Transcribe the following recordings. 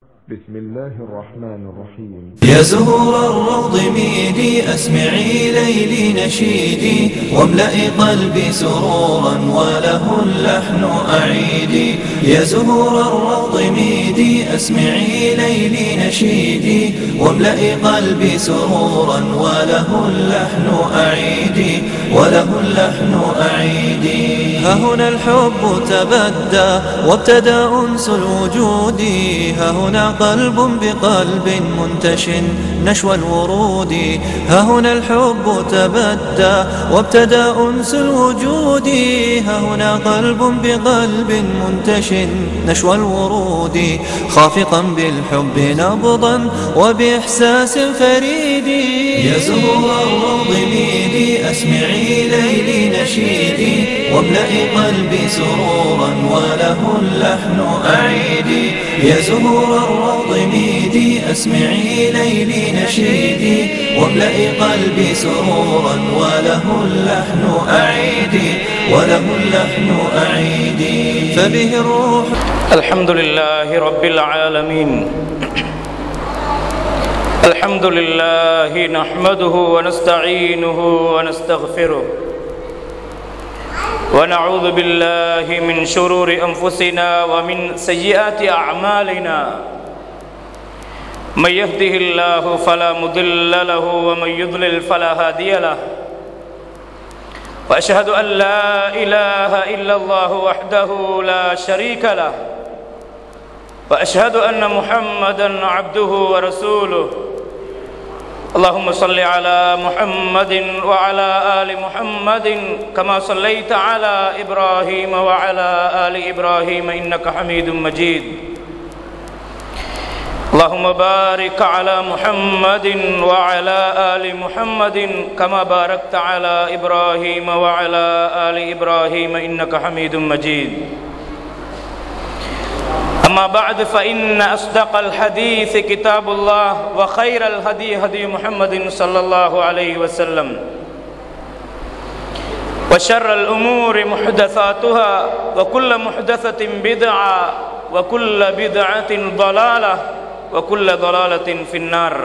بسم الله الرحمن الرحيم. يا زهور الروض ميدي أسمعي ليلي نشيدي واملئي قلبي سرورا وله اللحن أعيدي. يا زهور الروض ميدي أسمعي ليلي نشيدي واملئي قلبي سرورا وله اللحن أعيدي وله اللحن أعيدي. ها هنا الحب تبدى وابتدى أنس الوجود، ها هنا قلب بقلب منتش نشوى الورود. ها هنا الحب تبدى وابتدى أنس الوجود، ها هنا قلب بقلب منتش نشوى الورود. خافقا بالحب نبضا وبإحساس فريد. يا زهور الروض ميدي أسمعي ليلي نشيدي واملئي قلبي سرورا وله اللحن أعيدي. يا زهور الروض ميدي أسمعي ليلي نشيدي واملئي قلبي سرورا وله اللحن أعيدي وله اللحن أعيدي. فبه الروح. الحمد لله رب العالمين. الحمد لله نحمده ونستعينه ونستغفره ونعوذ بالله من شرور أنفسنا ومن سيئات أعمالنا. من يهده الله فلا مضل له ومن يضلل فلا هادي له. وأشهد أن لا إله إلا الله وحده لا شريك له. وأشهد أن محمدا عبده ورسوله. اللهم صل على محمد وعلى آل محمد كما صليت على إبراهيم وعلى آل إبراهيم إنك حميد مجيد. اللهم بارك على محمد وعلى آل محمد كما باركت على إبراهيم وعلى آل إبراهيم إنك حميد مجيد. أما بعد فإن أصدق الحديث كتاب الله وخير الهدي هدي محمد صلى الله عليه وسلم وشر الأمور محدثاتها وكل محدثة بدعة وكل بدعة ضلالة وكل ضلالة في النار.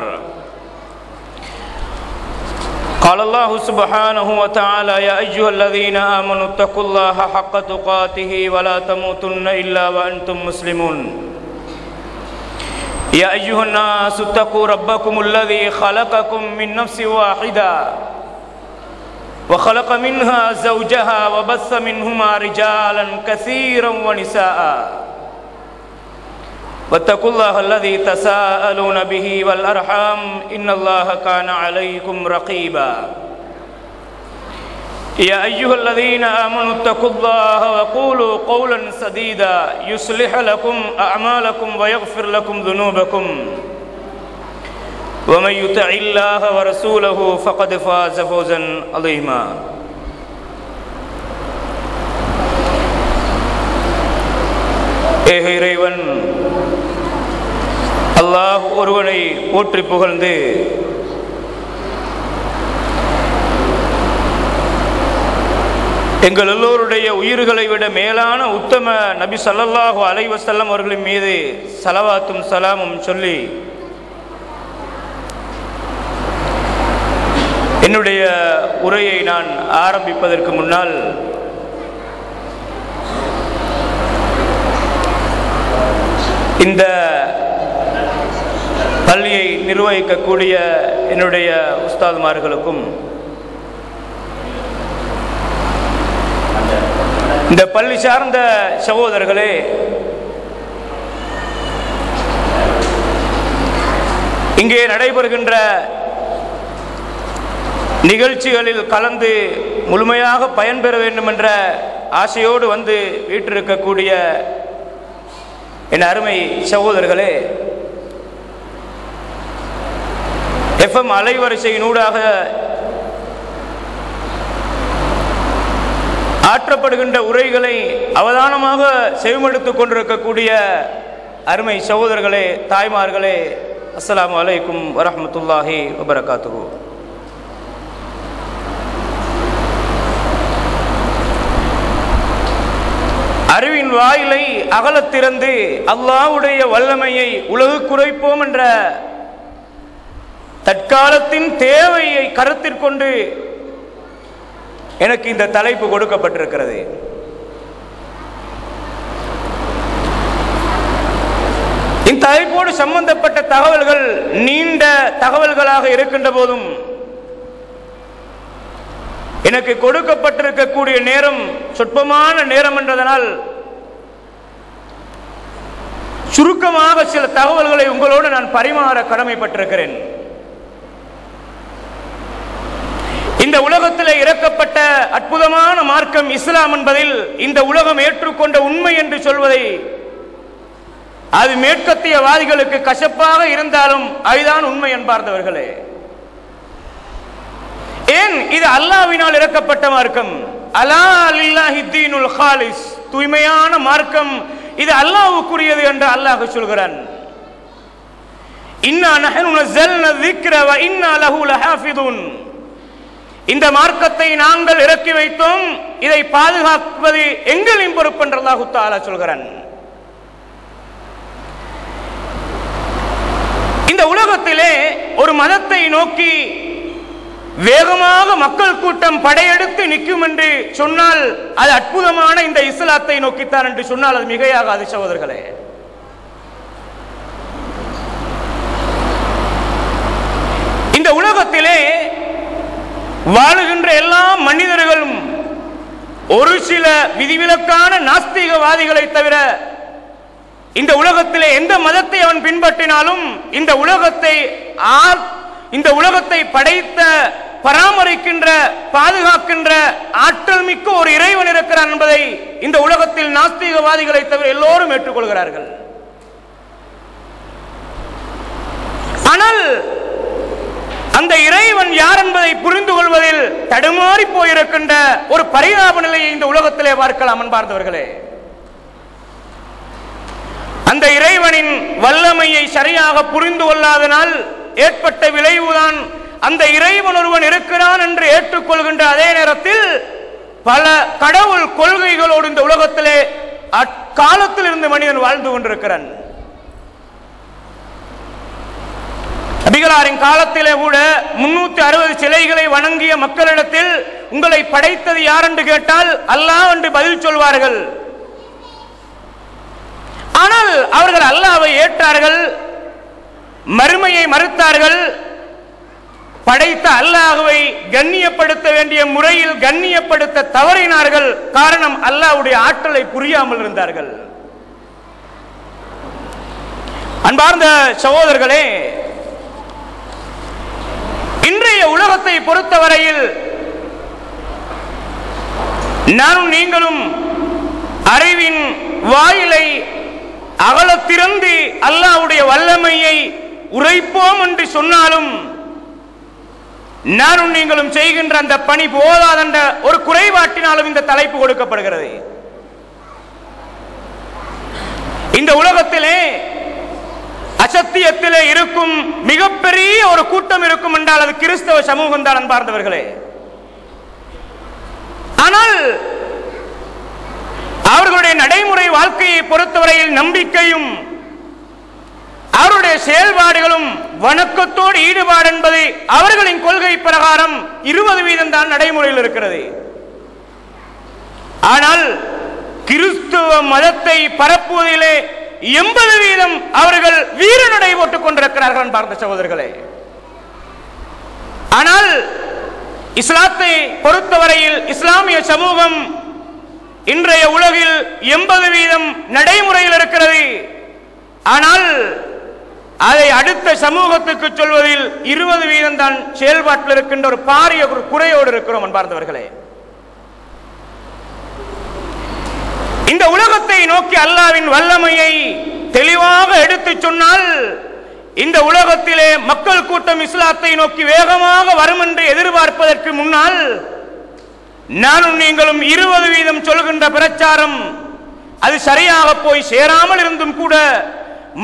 قال الله سبحانه وتعالى: يا أيها الذين آمنوا اتقوا الله حق تقاته ولا تموتن إلا وأنتم مسلمون. يا أيها الناس اتقوا ربكم الذي خلقكم من نفس واحدة وخلق منها زوجها وبث منهما رجالا كثيرا ونساء واتقوا الله الذي تساءلون به والأرحام إن الله كان عليكم رقيبا. يا أيها الذين آمنوا اتقوا الله وقولوا قولا سديدا يصلح لكم أعمالكم ويغفر لكم ذنوبكم ومن يطع الله ورسوله فقد فاز فوزا عظيما. ஏக இறைவன் அல்லாஹ் ஒருவனை போற்றி புகழ்ந்து எங்கள் எல்லோருடைய உயிர்களை விட மேலான உத்தம நபி ஸல்லல்லாஹு அலைஹி வஸல்லம் அவர்களின் மீது ஸலவாத்தும் சலாமும் சொல்லி என்னுடைய உரையை நான் ஆரம்பிப்பதற்கு முன்னால் இந்த பள்ளியை நிர்வகிக்கக்கூடிய என்னுடைய உஸ்தாதுமார்களுக்கும் இந்த பள்ளி சார்ந்த சகோதரர்களே, இங்கே நடைபெறுகின்ற நிகழ்ச்சிகளில் கலந்து முழுமையாக பயன்பெற வேண்டும் என்ற ஆசையோடு வந்து வீற்றிருக்கக்கூடிய என் அருமை சகோதரர்களே, FM அலைவரிசையினூடாக ஆற்றப்படுகின்ற உரைகளை அவதானமாக செவிமடுத்துக் கொண்டிருக்கக்கூடிய அருமை சகோதரர்களே, தாய்மார்களே, அஸ்ஸலாமு அலைக்கும் வரஹ்மத்துல்லாஹி வபரகாத்துஹு. அறிவின் வாயிலை அகலத் திறந்து அல்லாஹ்வுடைய வல்லமையை உலகுக்கு உரைப்போம் என்ற தற்காலத்தின் தேவையை கருத்தில் கொண்டு எனக்கு இந்த தலைப்பு கொடுக்கப்பட்டிருக்கிறது. இந்த தலைப்போடு சம்பந்தப்பட்ட தகவல்கள் நீண்ட தகவல்களாக இருக்கின்ற போதும் எனக்கு கொடுக்கப்பட்டிருக்கக்கூடிய நேரம் சொற்பமான நேரம் என்றதனால் சுருக்கமாக சில தகவல்களை உங்களோடு நான் பரிமாற கடமைப்பட்டிருக்கிறேன். இந்த உலகத்தில் இறக்கப்பட்ட அற்புதமான மார்க்கம் இஸ்லாம் என்பதில் இந்த உலகம் ஏற்றுக்கொண்ட உண்மை என்று சொல்வதை அது மேற்கத்தியவாதிகளுக்கு கசப்பாக இருந்தாலும் அதுதான் உண்மை என்பார்ந்தவர்களே. ஏன் இது அல்லாஹ்வினால் இறக்கப்பட்ட மார்க்கம், அலா லில்லாஹி தீனுல் காலிஸ், தூய்மையான மார்க்கம், இது அல்லாஹ்வுக்குரியது என்று அல்லாஹ் சொல்கிறான். இன்னா நஹ்னு நஸல்னா ذிக்ர வ இன்னா லஹு லஹாஃபிதுன், இந்த மார்க்கத்தை நாங்கள் இறக்கி வைத்தோம், இதை பாதுகாப்பது எங்களின் பொறுப்பு என்று அல்லாஹ் தஆலா சொல்கிறான். இந்த உலகத்திலே ஒரு மதத்தை நோக்கி வேகமாக மக்கள் கூட்டம் படையெடுத்து நிற்கும் என்று சொன்னால் அது அற்புதமான இந்த இஸ்லாத்தை நோக்கித்தான் என்று சொன்னால் அது மிகையாகாது சகோதரர்களே. இந்த உலகத்திலே வாழுகின்ற எல்லா மனிதர்களும் ஒரு சில விதிவிலக்கான நாஸ்திகவாதிகளை தவிர இந்த உலகத்திலே எந்த மதத்தை அவன் பின்பற்றினாலும் இந்த உலகத்தை படைத்த பராமரிக்கின்ற பாதுகாக்கின்ற ஆற்றல் மிக்க ஒரு இறைவன் இருக்கிறான் என்பதை இந்த உலகத்தில் நாஸ்திகவாதிகளை தவிர எல்லோரும் ஏற்றுக்கொள்கிறார்கள். ஆனால் அந்த இறைவன் யார் என்பதை புரிந்து கொள்வதில் தடுமாறி போயிருக்கின்ற ஒரு பரிதாப நிலையை இந்த உலகத்திலே பார்க்கலாம் அன்பார்ந்தவர்களே. அந்த இறைவனின் வல்லமையை சரியாக புரிந்து கொள்ளாதனால் ஏற்பட்ட விளைவுதான் அந்த இறைவன் ஒருவன் இருக்கிறான் என்று ஏற்றுக்கொள்கின்ற அதே நேரத்தில் பல கடவுள் கொள்கைகளோடு இந்த உலகத்திலே அக்காலத்தில் இருந்து மனிதன் வாழ்ந்து கொண்டிருக்கிறான். நபிகளாரின் காலத்திலே கூட 360 சிலைகளை வணங்கிய மக்களிடத்தில் உங்களை படைத்தது யார் என்று கேட்டால் அல்லாஹ் என்று பதில் சொல்வார்கள். ஆனால் அவர்கள் அல்லாஹ்வை ஏற்றார்கள், மறுமையை மறுத்தார்கள், படைத்த அல்லாஹ்வை கண்ணியப்படுத்த வேண்டிய முறையில் கண்ணியப்படுத்த தவறினார்கள். காரணம் அல்லாஹ்வுடைய ஆற்றலை புரியாமல் இருந்தார்கள். அன்பார்ந்த சகோதரர்களே, இன்றைய உலகத்தை பொறுத்தவரையில் நானும் நீங்களும் அறிவின் வாயிலை அகலத்திறந்து அல்லாஹ்வுடைய வல்லமையை உரைப்போம் என்று சொன்னாலும் நானும் நீங்களும் செய்கின்ற அந்த பணி போதாதென்ற ஒரு குறைபாட்டினாலும் இந்த தலைப்பு கொடுக்கப்படுகிறது. இந்த உலகத்திலே அசத்தியத்திலே இருக்கும் மிகப்பெரிய ஒரு கூட்டம் இருக்கும் என்றால் அது கிறிஸ்தவ சமூகம் தான் அன்பார்ந்தவர்களே. ஆனால் அவர்களுடைய நடைமுறை வாழ்க்கையை பொறுத்தவரையில் நம்பிக்கையும் அவருடைய செயல்பாடுகளும் வணக்கத்தோடு ஈடுபாடு என்பது அவர்களின் கொள்கை பிரகாரம் 20% தான் நடைமுறையில் இருக்கிறது. ஆனால் கிறிஸ்துவ மதத்தை பரப்புவதிலே 80% அவர்கள் வீரநடை போட்டுக் கொண்டிருக்கிறார்கள் பார்த்த சகோதரர்களே. ஆனால் இஸ்லாத்தை பொறுத்தவரையில் இஸ்லாமிய சமூகம் இன்றைய உலகில் 80% நடைமுறையில் இருக்கிறது. ஆனால் அதை அடுத்த சமூகத்துக்கு சொல்வதில் 20% தான் செயல்பாட்டில் இருக்கின்ற ஒரு பாரிய குறையோடு இருக்கிறோம் அன்பார்ந்தவர்களே. இந்த உலகத்தை நோக்கி அல்லாஹ்வின் வல்லமையை தெளிவாக எடுத்து சொன்னால் இந்த உலகத்திலே மக்கள் கூட்டம் இஸ்லாத்தை நோக்கி வேகமாக வரும் என்று எதிர்பார்ப்பதற்கு முன்னால் நானும் நீங்களும் 20% சொல்கின்ற பிரச்சாரம் அது சரியாக போய் சேராமல் இருந்தும் கூட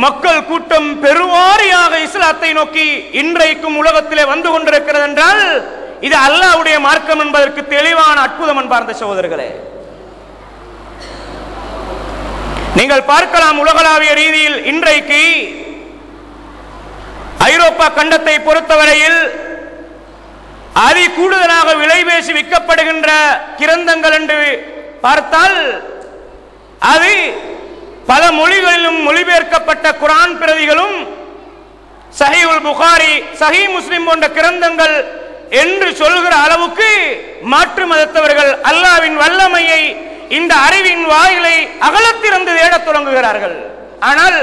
மக்கள் கூட்டம் பெருவாரியாக இஸ்லாத்தை நோக்கி இன்றைக்கும் உலகத்திலே வந்து கொண்டிருக்கிறது என்றால் இது அல்லாஹ்வுடைய மார்க்கம் என்பதற்கு தெளிவான அற்புதம் அன்பார்ந்த சகோதரர்களே. நீங்கள் பார்க்கலாம், உலகளாவிய ரீதியில் இன்றைக்கு ஐரோப்பா கண்டத்தை பொறுத்தவரையில் அதி கூடுதலாக விலை பேசி விற்கப்படுகின்ற கிரந்தங்கள் என்று பார்த்தால் அது பல மொழிகளிலும் மொழிபெயர்க்கப்பட்ட குர்ஆன் பிரதிகளும் சஹீஹுல் புகாரி, சஹீஹ் முஸ்லிம் போன்ற கிரந்தங்கள் என்று சொல்கிற அளவுக்கு மாற்று மதத்தவர்கள் அல்லாஹ்வின் வல்லமையை, இந்த அறிவின் வாயிலை அகலத்திறந்து தேடத் தொடங்குகிறார்கள். ஆனால்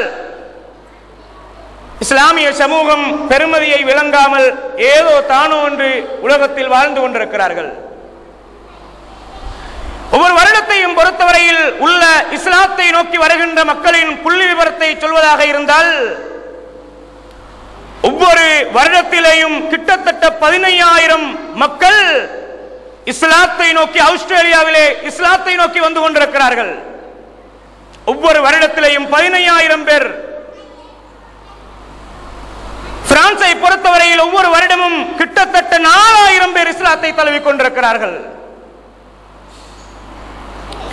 இஸ்லாமிய சமூகம் பெருமதியை விளங்காமல் ஏதோ தானோ என்று உலகத்தில் வாழ்ந்து கொண்டிருக்கிறார்கள். ஒவ்வொரு வருடத்தையும் பொறுத்தவரையில் உள்ள இஸ்லாத்தை நோக்கி வருகின்ற மக்களின் புள்ளி விவரத்தை சொல்வதாக இருந்தால், ஒவ்வொரு வருடத்திலேயும் கிட்டத்தட்ட 15,000 மக்கள் இஸ்லாத்தை நோக்கி ஆஸ்திரேலியாவிலே இஸ்லாத்தை நோக்கி வந்து கொண்டிருக்கிறார்கள். ஒவ்வொரு வருடத்திலேயும் 15,000 பேர். பிரான்சை பொறுத்தவரையில் ஒவ்வொரு வருடமும் கிட்டத்தட்ட 4,000 பேர் இஸ்லாத்தை தழுவிக் கொண்டிருக்கிறார்கள்.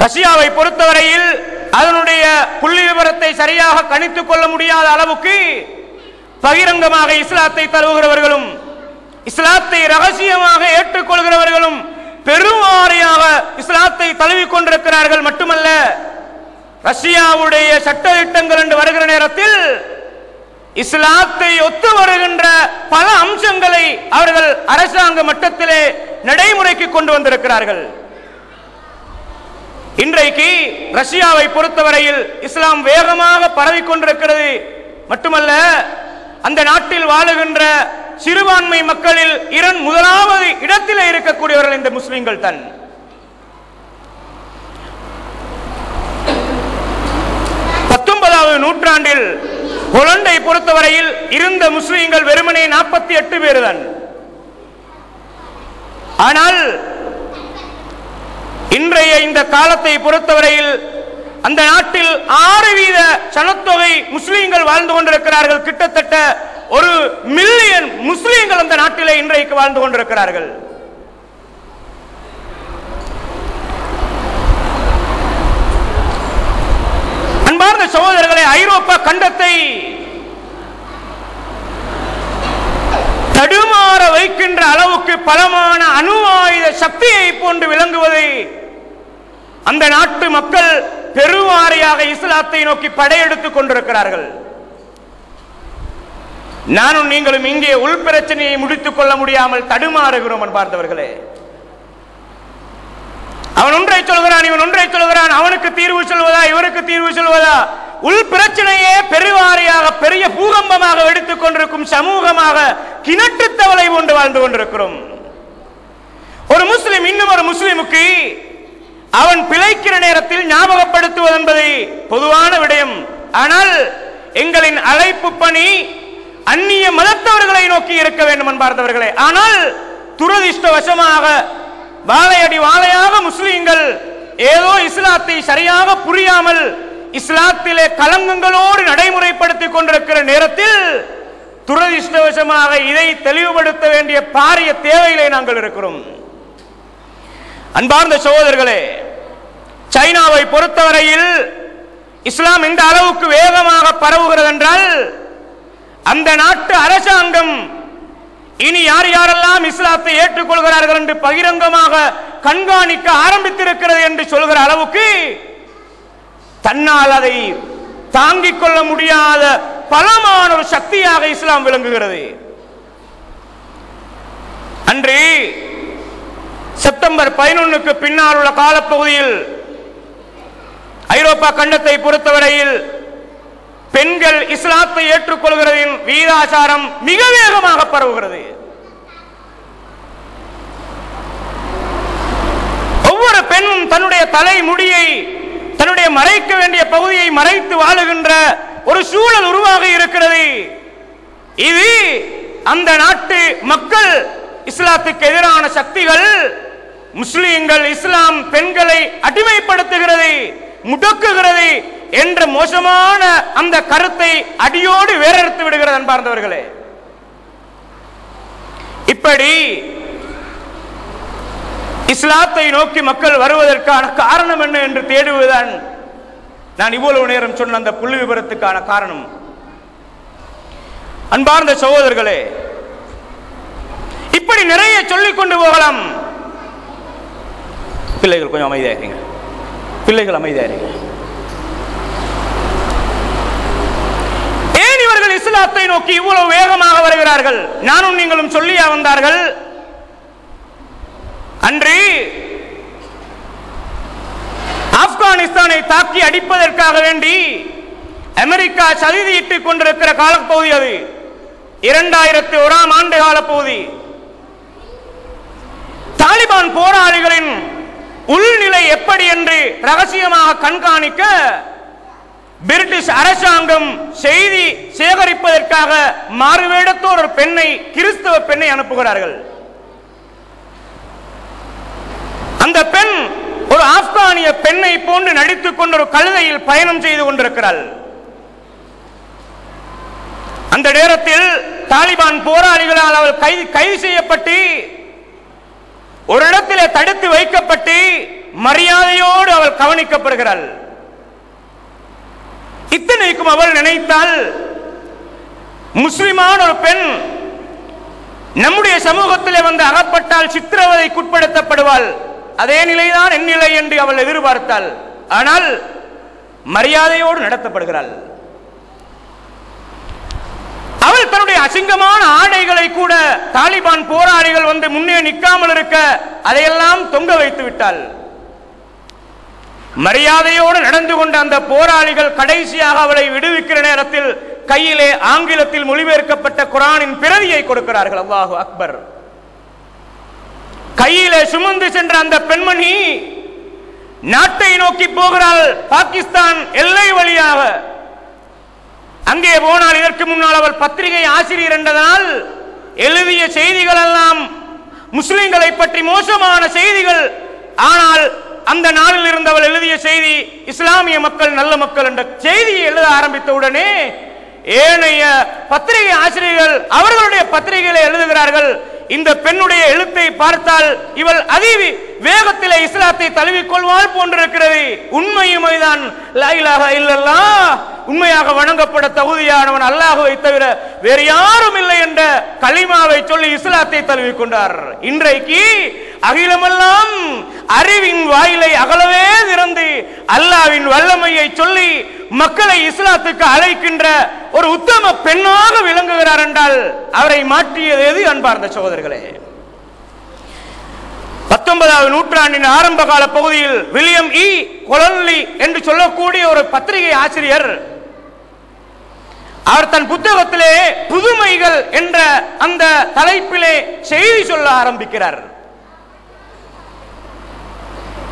ரஷ்யாவை பொறுத்தவரையில் அதனுடைய புள்ளி விவரத்தை சரியாக கணித்துக் கொள்ள முடியாத அளவுக்கு பகிரங்கமாக இஸ்லாத்தை தழுவுகிறவர்களும் இஸ்லாத்தை ரகசியமாக ஏற்றுக்கொள்கிறவர்களும் பெருவாரியாக இஸ்லாத்தை தழுவிக் கொண்டிருக்கிறார்கள். மட்டுமல்ல, ரஷ்யாவுடைய சட்ட திட்டங்கள் என்று வருகிற நேரத்தில் இஸ்லாத்தை ஒத்து வருகின்ற பல அம்சங்களை அவர்கள் அரசாங்க மட்டத்திலே நடைமுறைக்கு கொண்டு வந்திருக்கிறார்கள். இன்றைக்கு ரஷ்யாவை பொறுத்தவரையில் இஸ்லாம் வேகமாக பரவிக் கொண்டிருக்கிறது. மட்டுமல்ல, அந்த நாட்டில் வாழுகின்ற சிறுபான்மை மக்களில் முதலாவது இடத்தில் இருக்கக்கூடியவர்கள் இந்த முஸ்லிம்கள் தான். நூற்றாண்டில் ஹொலண்டை பொறுத்தவரையில் இருந்த முஸ்லிம்கள் வெறுமனே 48 பேர் தான். ஆனால் இன்றைய இந்த காலத்தை பொறுத்தவரையில் அந்த நாட்டில் 6% சனத்தொகை முஸ்லிம்கள் வாழ்ந்து கொண்டிருக்கிறார்கள். கிட்டத்தட்ட 1 மில்லியன் முஸ்லிம்கள் அந்த நாட்டிலே இன்றைக்கு வாழ்ந்து கொண்டிருக்கிறார்கள். அன்பார்ந்த சகோதரர்களே, ஐரோப்பா கண்டத்தை தடுமாற வைக்கின்ற அளவுக்கு பலமான அணு ஆயுத சக்தியை போன்று விளங்குவதை அந்த நாட்டு மக்கள் பெருவாரியாக இஸ்லாத்தை நோக்கி படையெடுத்துக் கொண்டிருக்கிறார்கள். நானும் நீங்களும் இங்கே உள் பிரச்சனையை முடித்துக் கொள்ள முடியாமல் தடுமாறுகிறோம். அன்பார்ந்தவர்களே, அவன் ஒன்றை சொல்கிறான், இவன் ஒன்றை சொல்கிறான், அவனுக்கு தீர்வு சொல்வதா இவருக்கு தீர்வு சொல்வதா? உள் பிரச்சனையே பெருவாரியாக பெரிய பூகம்பமாக எடுத்துக் கொண்டிருக்கும் சமூகமாக கிணற்று தவளை போன்று வாழ்ந்து கொண்டிருக்கிறோம். ஒரு முஸ்லிம் இன்னும் ஒரு முஸ்லிமுக்கு அவன் பிழைக்கிற நேரத்தில் ஞாபகப்படுத்துவது என்பது பொதுவான விடயம். ஆனால் எங்களின் அழைப்பு பணி அந்நிய மதத்தவர்களை நோக்கி இருக்க வேண்டும் அன்பார்ந்தவர்களே. ஆனால் துரதிர்ஷ்டவசமாக வாழையடி வாழையாக முஸ்லிம்கள் ஏதோ இஸ்லாத்தை சரியாக புரியாமல் இஸ்லாத்திலே கலங்கங்களோடு நடைமுறைப்படுத்திக் கொண்டிருக்கிற நேரத்தில் துரதிர்ஷ்டவசமாக இதை தெளிவுபடுத்த வேண்டிய பாரிய தேவையிலே நாங்கள் இருக்கிறோம். அன்பார்ந்த சகோதரர்களே, சைனாவை பொறுத்தவரையில் இஸ்லாம் இந்த அளவுக்கு வேகமாக பரவுகிறது என்றால் அந்த நாட்டு அரசாங்கம் இனி யார் யாரெல்லாம் இஸ்லாத்தை ஏற்றுக்கொள்கிறார்கள் என்று பகிரங்கமாக கண்காணிக்க ஆரம்பித்திருக்கிறது என்று சொல்கிற அளவுக்கு தன்னால் அதை தாங்கிக் கொள்ள முடியாத பலமான ஒரு சக்தியாக இஸ்லாம் விளங்குகிறது. அன்று செப்டம்பர் 11க்கு பின்னால் உள்ள காலப்பகுதியில் ஐரோப்பா கண்டத்தை பொறுத்தவரையில் பெண்கள் இஸ்லாத்தை ஏற்றுக்கொள்கிறதின் வீதாசாரம் மிக வேகமாக பரவுகிறது. ஒவ்வொரு பெண்ணும் தன்னுடைய தலை முடியை, தன்னுடைய மறைக்க வேண்டிய பகுதியை மறைத்து வாழுகின்ற ஒரு சூழல் உருவாகி இருக்கிறது. இது அந்த நாட்டு மக்கள் இஸ்லாத்துக்கு எதிரான சக்திகள், முஸ்லிம்கள் இஸ்லாம் பெண்களை அடிமைப்படுத்துகிறது, முடக்குகிறது என்ற மோசமான அந்த கருத்தை அடியோடு வேறறுத்து விடுகிறது. அன்பார்ந்தவர்களே, இப்படி இஸ்லாத்தை நோக்கி மக்கள் வருவதற்கான காரணம் என்ன என்று தேடுவதுதான் நான் இவ்வளவு நேரம் சொன்ன அந்த புள்ளி விவரத்துக்கான காரணம், அன்பார்ந்த சகோதரர்களே, இப்படி நிறைய சொல்லிக் கொண்டு போகலாம். பிள்ளைகள் கொஞ்சம் அமைதியாகிறீங்க, பிள்ளைகள் அமைதியாகிறீங்க. ஏன் இவர்கள் இஸ்லாத்தை நோக்கி இவ்வளவு வேகமாக வருகிறார்கள்? நானும் நீங்களும் சொல்லியா வந்தார்கள்? அன்று ஆப்கானிஸ்தானை தாக்கி அடிப்பதற்காக வேண்டி அமெரிக்கா சதியிட்டுக் கொண்டிருக்கிற காலப்பகுதி அது. 2001 ஆண்டு காலப்பகுதி. தாலிபான் போராளிகளின் உள்நிலை எப்படி என்று ரகசியமாக கண்காணிக்க பிரிட்டிஷ் அரசாங்கம் செய்தி சேகரிப்பதற்காக மாறுவேடத்தோர் ஒரு பெண்ணை, கிறிஸ்தவ பெண்ணை அனுப்புகிறார்கள். அந்த பெண் ஒரு ஆப்கானிய பெண்ணை போன்று நடித்துக் கொண்டு ஒரு கழுதையில் பயணம் செய்து கொண்டிருக்கிறாள். அந்த நேரத்தில் தாலிபான் போராளிகளால் அவள் கைது செய்யப்பட்டு ஒரு இடத்திலே தடுத்து வைக்கப்பட்டு மரியாதையோடு அவள் கவனிக்கப்படுகிறாள். இத்தனைக்கும் அவள் நினைத்தால், முஸ்லிமான ஒரு பெண் நம்முடைய சமூகத்திலே வந்து அகப்பட்டால் சித்திரவதைக்குட்படுத்தப்படுவாள். அதே நிலைதான் என் நிலை என்று அவள் எதிர்பார்த்தாள். ஆனால் மரியாதையோடு நடத்தப்படுகிறாள். அவள் தன்னுடைய அசிங்கமான ஆடைகளை கூட தாலிபான் போராளிகள் வந்து முன்னே நிற்காமல் இருக்க அதையெல்லாம் தொங்க வைத்து விட்டாள். மரியாதையோடு நடந்து கொண்ட அந்த போராளிகள் கடைசியாக அவளை விடுவிக்கிற நேரத்தில் கையிலே ஆங்கிலத்தில் மொழிபெயர்க்கப்பட்ட குர்ஆனின் பிரதியை கொடுக்கிறார்கள். அல்லாஹு அக்பர். கையிலே சுமந்து சென்ற அந்த பெண்மணி நாட்டை நோக்கி போகிறாள். பாகிஸ்தான் எல்லை வழியாக அங்கே போனால், இதற்கு முன்னால் அவள் பத்திரிகை ஆசிரியர் என்றதனால் எழுதிய செய்திகள் எல்லாம் முஸ்லிம்களை பற்றி மோசமான செய்திகள். ஆனால் அந்த நாளில் இருந்தவள் எழுதிய செய்தி இஸ்லாமிய மக்கள் நல்ல மக்கள் என்ற செய்தியை எழுத ஆரம்பித்தவுடனே ஏனைய பத்திரிகை ஆசிரியர்கள் அவர்களுடைய பத்திரிகைகளை எழுதுகிறார்கள். இந்த பெண்ணுடைய எழுத்தை பார்த்தால் இவள் அதி வேகத்திலே இஸ்லாத்தை தழுவிக்கொள்வாள் போன்றிருக்கிறது. உண்மையும் தான், லா இலாஹா இல்லல்லாஹ், உண்மையாக வணங்கப்பட தகுதியானவன் அல்லாஹ்வை தவிர வேறு யாரும் இல்லை என்ற கலிமாவை சொல்லி இஸ்லாத்தை தழுவிக்கொண்டார். இன்றைக்கு அகிலமெல்லாம் அறிவின் வாயிலை அகலவே திறந்து அல்லாஹ்வின் வல்லமையை சொல்லி மக்களை இஸ்லாத்துக்கு அழைக்கின்ற ஒரு உத்தம பெண்ணாக விளங்குகிறார் என்றால் அவரை மாற்றியது எது? அன்பார்ந்த சகோதரர்களே, 19வது நூற்றாண்டின் ஆரம்ப கால பகுதியில் வில்லியம் இ கொலன்லி என்று சொல்லக்கூடிய ஒரு பத்திரிகை ஆசிரியர், அவர் தன் புத்தகத்திலே புதுமைகள் என்ற அந்த தலைப்பிலே செய்தி சொல்ல ஆரம்பிக்கிறார்.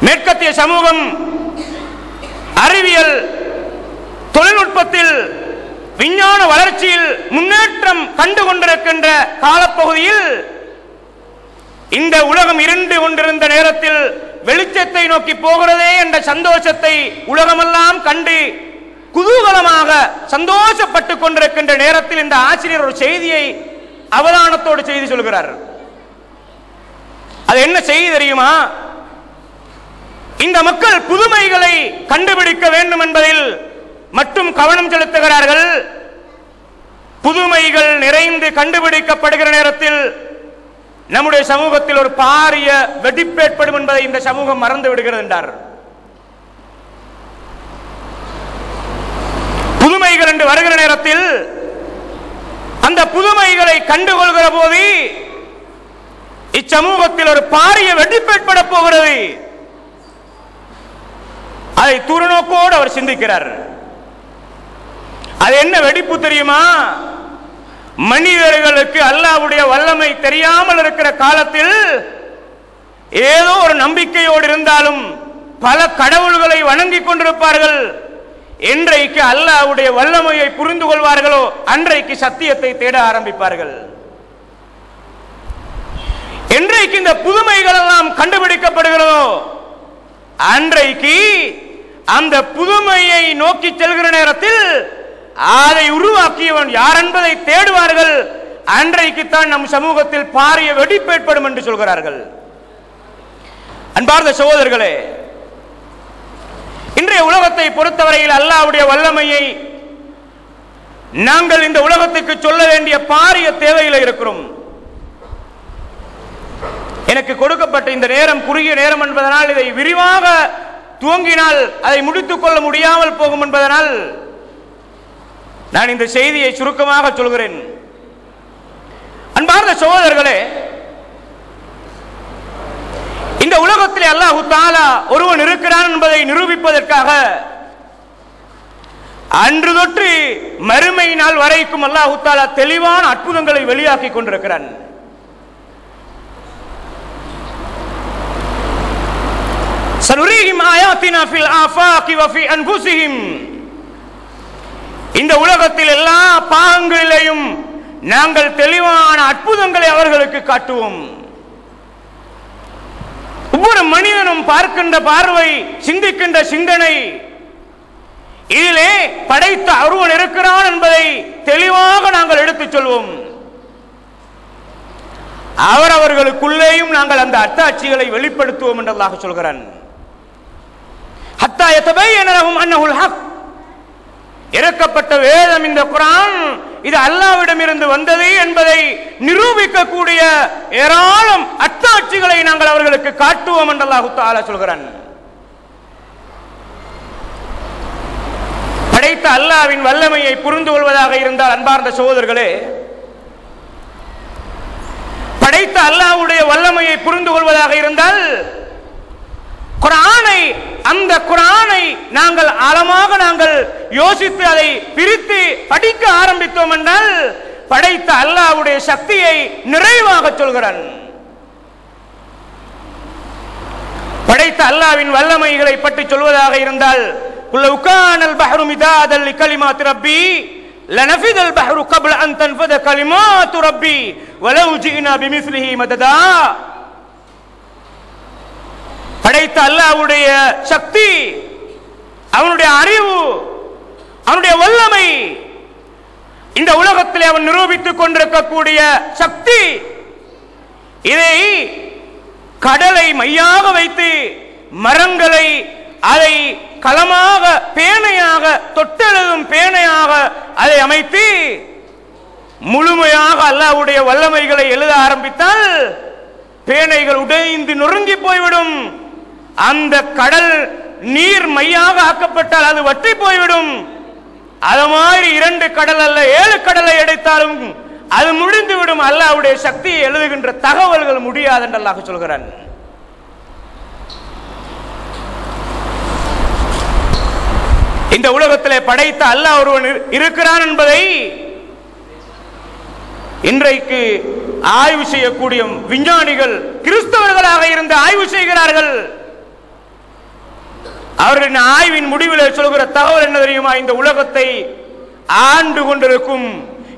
மேற்கத்திய சமூகம் அறிவியல் தொழில்நுட்பத்தில் விஞ்ஞான வளர்ச்சியில் முன்னேற்றம் கண்டு கொண்டிருக்கின்ற காலப்பகுதியில் இந்த உலகம் இருண்டு கொண்டிருந்த நேரத்தில் வெளிச்சத்தை நோக்கி போகிறதே என்ற சந்தோஷத்தை உலகமெல்லாம் கண்டு குதூகலமாக சந்தோஷப்பட்டுக் கொண்டிருக்கின்ற நேரத்தில் இந்த ஆசிரியர் ஒரு செய்தியை அவதானத்தோடு செய்தி சொல்கிறார். அது என்ன செய்தி தெரியுமா? இந்த மக்கள் புதுமைகளை கண்டுபிடிக்க வேண்டும் என்பதில் மட்டும் கவனம் செலுத்துகிறார்கள். புதுமைகள் நிறைந்து கண்டுபிடிக்கப்படுகிற நேரத்தில் நம்முடைய சமூகத்தில் ஒரு பாரிய வெடிப்பு ஏற்படும் என்பதை இந்த சமூகம் மறந்து விடுகிறது என்றார். புதுமைகள் என்று வருகிற நேரத்தில் அந்த புதுமைகளை கண்டுகொள்கிற போது இச்சமூகத்தில் ஒரு பாரிய வெடிப்பு ஏற்பட போகிறது. அதை தூரநோக்கோடு அவர் சிந்திக்கிறார். அது என்ன வெடிப்பு தெரியுமா? மனிதர்களுக்கு அல்லாஹ்வுடைய வல்லமை தெரியாமல் இருக்கிற காலத்தில் ஏதோ ஒரு நம்பிக்கையோடு இருந்தாலும் பல கடவுள்களை வணங்கிக் கொண்டிருப்பார்கள். என்றைக்கு அல்லாஹ்வுடைய வல்லமையை புரிந்து கொள்வார்களோ அன்றைக்கு சத்தியத்தை தேட ஆரம்பிப்பார்கள். என்றைக்கு இந்த புதுமைகள் எல்லாம் கண்டுபிடிக்கப்படுகிறதோ அன்றைக்கு அந்த புதுமையை நோக்கி செல்கிற நேரத்தில் அதை உருவாக்கியவன் யார் என்பதை தேடுவார்கள். அன்றைக்குத்தான் நம் சமூகத்தில் பாரிய வெடிப்பு ஏற்படும் என்று சொல்கிறார்கள். அன்பார்ந்த சகோதரர்களே, இன்றைய உலகத்தை பொறுத்தவரையில் அல்லாஹ்வுடைய வல்லமையை நாங்கள் இந்த உலகத்துக்கு சொல்ல வேண்டிய பாரிய தேவையில் இருக்கிறோம். எனக்கு கொடுக்கப்பட்ட இந்த நேரம் குறுகிய நேரம் என்பதனால் இதை விரிவாக துவங்கினால் அதை முடித்துக் கொள்ள முடியாமல் போகும் என்பதனால் நான் இந்த செய்தியை சுருக்கமாக சொல்கிறேன். அன்பார்ந்த சகோதரர்களே, இந்த உலகத்திலே அல்லாஹ் தஆலா ஒருவன் இருக்கிறான் என்பதை நிரூபிப்பதற்காக அன்று தொற்று மறுமை நாள் வரைக்கும் அல்லாஹ் தஆலா தெளிவான அற்புதங்களை வெளியாக்கி கொண்டிருக்கிறான். சனுரீஹிம் ஆயாத்தினா ஃபில் ஆஃபாகி வ ஃபீ அன்ஃபுஸிஹிம். இந்த உலகத்தில் எல்லா பாகங்களிலேயும் நாங்கள் தெளிவான அற்புதங்களை அவர்களுக்கு காட்டுவோம். ஒவ்வொரு மனிதனும் பார்க்கின்ற பார்வை, சிந்திக்கின்ற சிந்தனை, இதிலே படைத்த ஒருவன் இருக்கிறான் என்பதை தெளிவாக நாங்கள் எடுத்துச் சொல்வோம். அவர்களுக்குள்ளேயும் நாங்கள் அந்த அத்தாட்சிகளை வெளிப்படுத்துவோம் என்று அல்லாஹ் சொல்கிறான். ஹத்தா யதபையன லஹும் அன்னஹுல் ஹக். இறக்கப்பட்ட வேதம் இந்த குர்ஆன் இது அல்லாஹ்விடம் இருந்து வந்தது என்பதை நிரூபிக்கக்கூடிய ஏராளம் அத்தாட்சிகளை நாங்கள் அவர்களுக்கு காட்டுவோம் என்று அல்லாஹ் தஆலா சொல்கிறான். படைத்த அல்லாஹ்வின் வல்லமையை புரிந்து கொள்வதாக இருந்தால் அன்பார்ந்த சகோதரர்களே, படைத்த அல்லாஹ்வுடைய வல்லமையை புரிந்து கொள்வதாக இருந்தால் குர்ஆனை, அந்த குர்ஆனை நாங்கள் ஆழமாக நாங்கள் யோசித்து அதை பிரித்து படிக்க ஆரம்பித்தோம் என்றால் படைத்த அல்லாஹ்வுடைய சக்தியை நிறைவாக சொல்கிறான். படைத்த அல்லாஹ்வின் வல்லமைகளை பற்றி சொல்வதாக இருந்தால் குல் கானல் பஹ்ரு மிதாதல் லிகலிமாத்தி ரப்பி லனஃபிதல் பஹ்ரு கப்ல அன் தன்ஃபத கலிமாத்து ரப்பி வலவ் ஜினா பிமிஸ்லிஹி மததா. படைத்த அல்லாஹ்வுடைய சக்தி, அவனுடைய அறிவு, அவனுடைய வல்லமை, இந்த உலகத்திலே அவன் நிரூபித்துக் கொண்டிருக்கக்கூடிய சக்தி, இதை கடலை மையாக வைத்து மரங்களை அதை களமாக பேணையாக தொட்டெழுதும் பேணையாக அதை அமைத்து முழுமையாக அல்லாஹ்வுடைய வல்லமைகளை எழுத ஆரம்பித்தால் பேணைகள் உடைந்து நொறுங்கி போய்விடும். அந்த கடல் நீர் மையாக ஆக்கப்பட்டால் அது வற்றி போய்விடும். அது மாதிரி 2 கடல் அல்ல 7 கடலை எடுத்தாலும் அது முடிந்துவிடும். அல்லாஹ்வுடைய சக்தியை எழுதுகின்ற தகவல்கள் முடியாது என்று அல்லாஹ் சொல்கிறான். இந்த உலகத்திலே படைத்த அல்லாஹ் ஒருவன் இருக்கிறான் என்பதை இன்றைக்கு ஆய்வு செய்யக்கூடிய விஞ்ஞானிகள் கிறிஸ்தவர்களாக இருந்து ஆய்வு செய்கிறார்கள். அவர்களின் ஆய்வின் முடிவில் சொல்கிற தகவல் என்ன தெரியுமா? இந்த உலகத்தை ஆண்டு கொண்டிருக்கும்,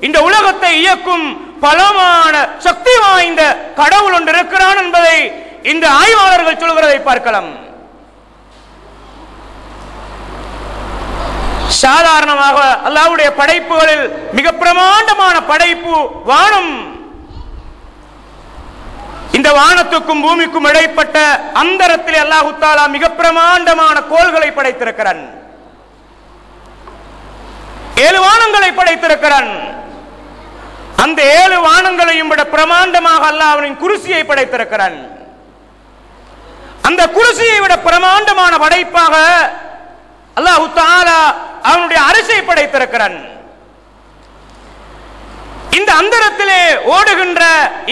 இந்த உலகத்தை இயக்கும் பலமான சக்தி வாய்ந்த கடவுள் ஒன்று இருக்கிறான் என்பதை இந்த ஆய்வாளர்கள் சொல்கிறதை பார்க்கலாம். சாதாரணமாக அல்லாஹ்வுடைய படைப்புகளில் மிக பிரமாண்டமான படைப்பு வானம். இந்த வானத்துக்கும் பூமிக்கும் இடைப்பட்ட அந்தரத்திலே அல்லாஹ் தஆலா மிக பிரமாண்டமான கோள்களை படைத்திருக்கிறான். 7 வானங்களை படைத்திருக்கிறான். அந்த 7 வானங்களையும் விட பிரமாண்டமாக அல்லாஹ் அவனின் குர்சியை படைத்திருக்கிறான். அந்த குர்சியை விட பிரமாண்டமான படைப்பாக அல்லாஹ் தஆலா அவனுடைய அரசை படைத்திருக்கிறான். இந்த அந்தரத்திலே ஓடுகின்ற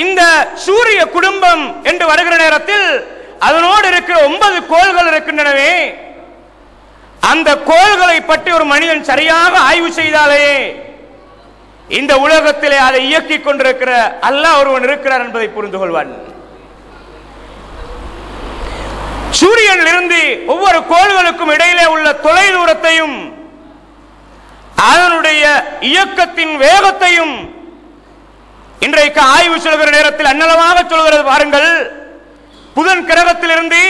இந்த சூரிய குடும்பம் என்று வருகிற நேரத்தில் அதனோடு இருக்கிற 9 கோள்கள் இருக்கின்றனவே, அந்த கோள்களை பற்றி ஒரு மனிதன் சரியாக ஆய்வு செய்தாலே இந்த உலகத்திலே அதை இயக்கிக் கொண்டிருக்கிற அல்லாஹ் ஒருவன் இருக்கிறார் என்பதை புரிந்து கொள்வான். சூரியனில் இருந்து ஒவ்வொரு கோள்களுக்கும் இடையிலே உள்ள தொலை தூரத்தையும் அதனுடைய இயக்கத்தின் வேகத்தையும் இன்றைக்கு ஆய்வு சொல்கிற நேரத்தில் அன்னளவாக சொல்கிறது பாருங்கள். புதன் கிரகத்திலிருந்து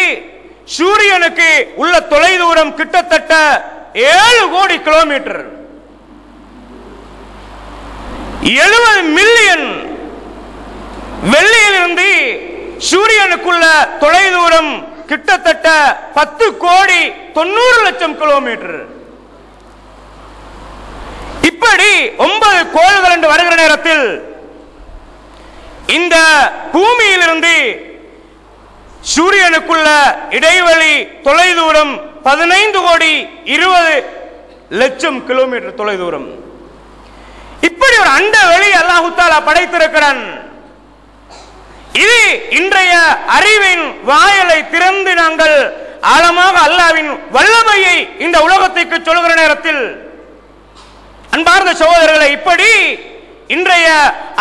சூரியனுக்கு உள்ள தொலை தூரம் கிட்டத்தட்ட 7 கோடி கிலோமீட்டர், 70 மில்லியன். வெள்ளியிலிருந்து சூரியனுக்குள்ள தொலை தூரம் கிட்டத்தட்ட 10,90,00,000 கிலோமீட்டர். இப்படி 9 கோள்கள் என்று வருகிற நேரத்தில் இந்த பூமியிலிருந்து சூரியனுக்குள்ள இடைவெளி தொலைதூரம் 15,20,00,000 கிலோமீட்டர் தொலைதூரம். இப்படி ஒரு அண்ட வெளி அல்லாஹ் தஆலா படைத்திருக்கிறான். இது இன்றைய அறிவின் வாயலை திறந்து நாங்கள் ஆழமாக அல்லாஹ்வின் வல்லமையை இந்த உலகத்திற்கு சொல்கிற நேரத்தில் அன்பார்ந்த சகோதரர்களை, இப்படி இன்றைய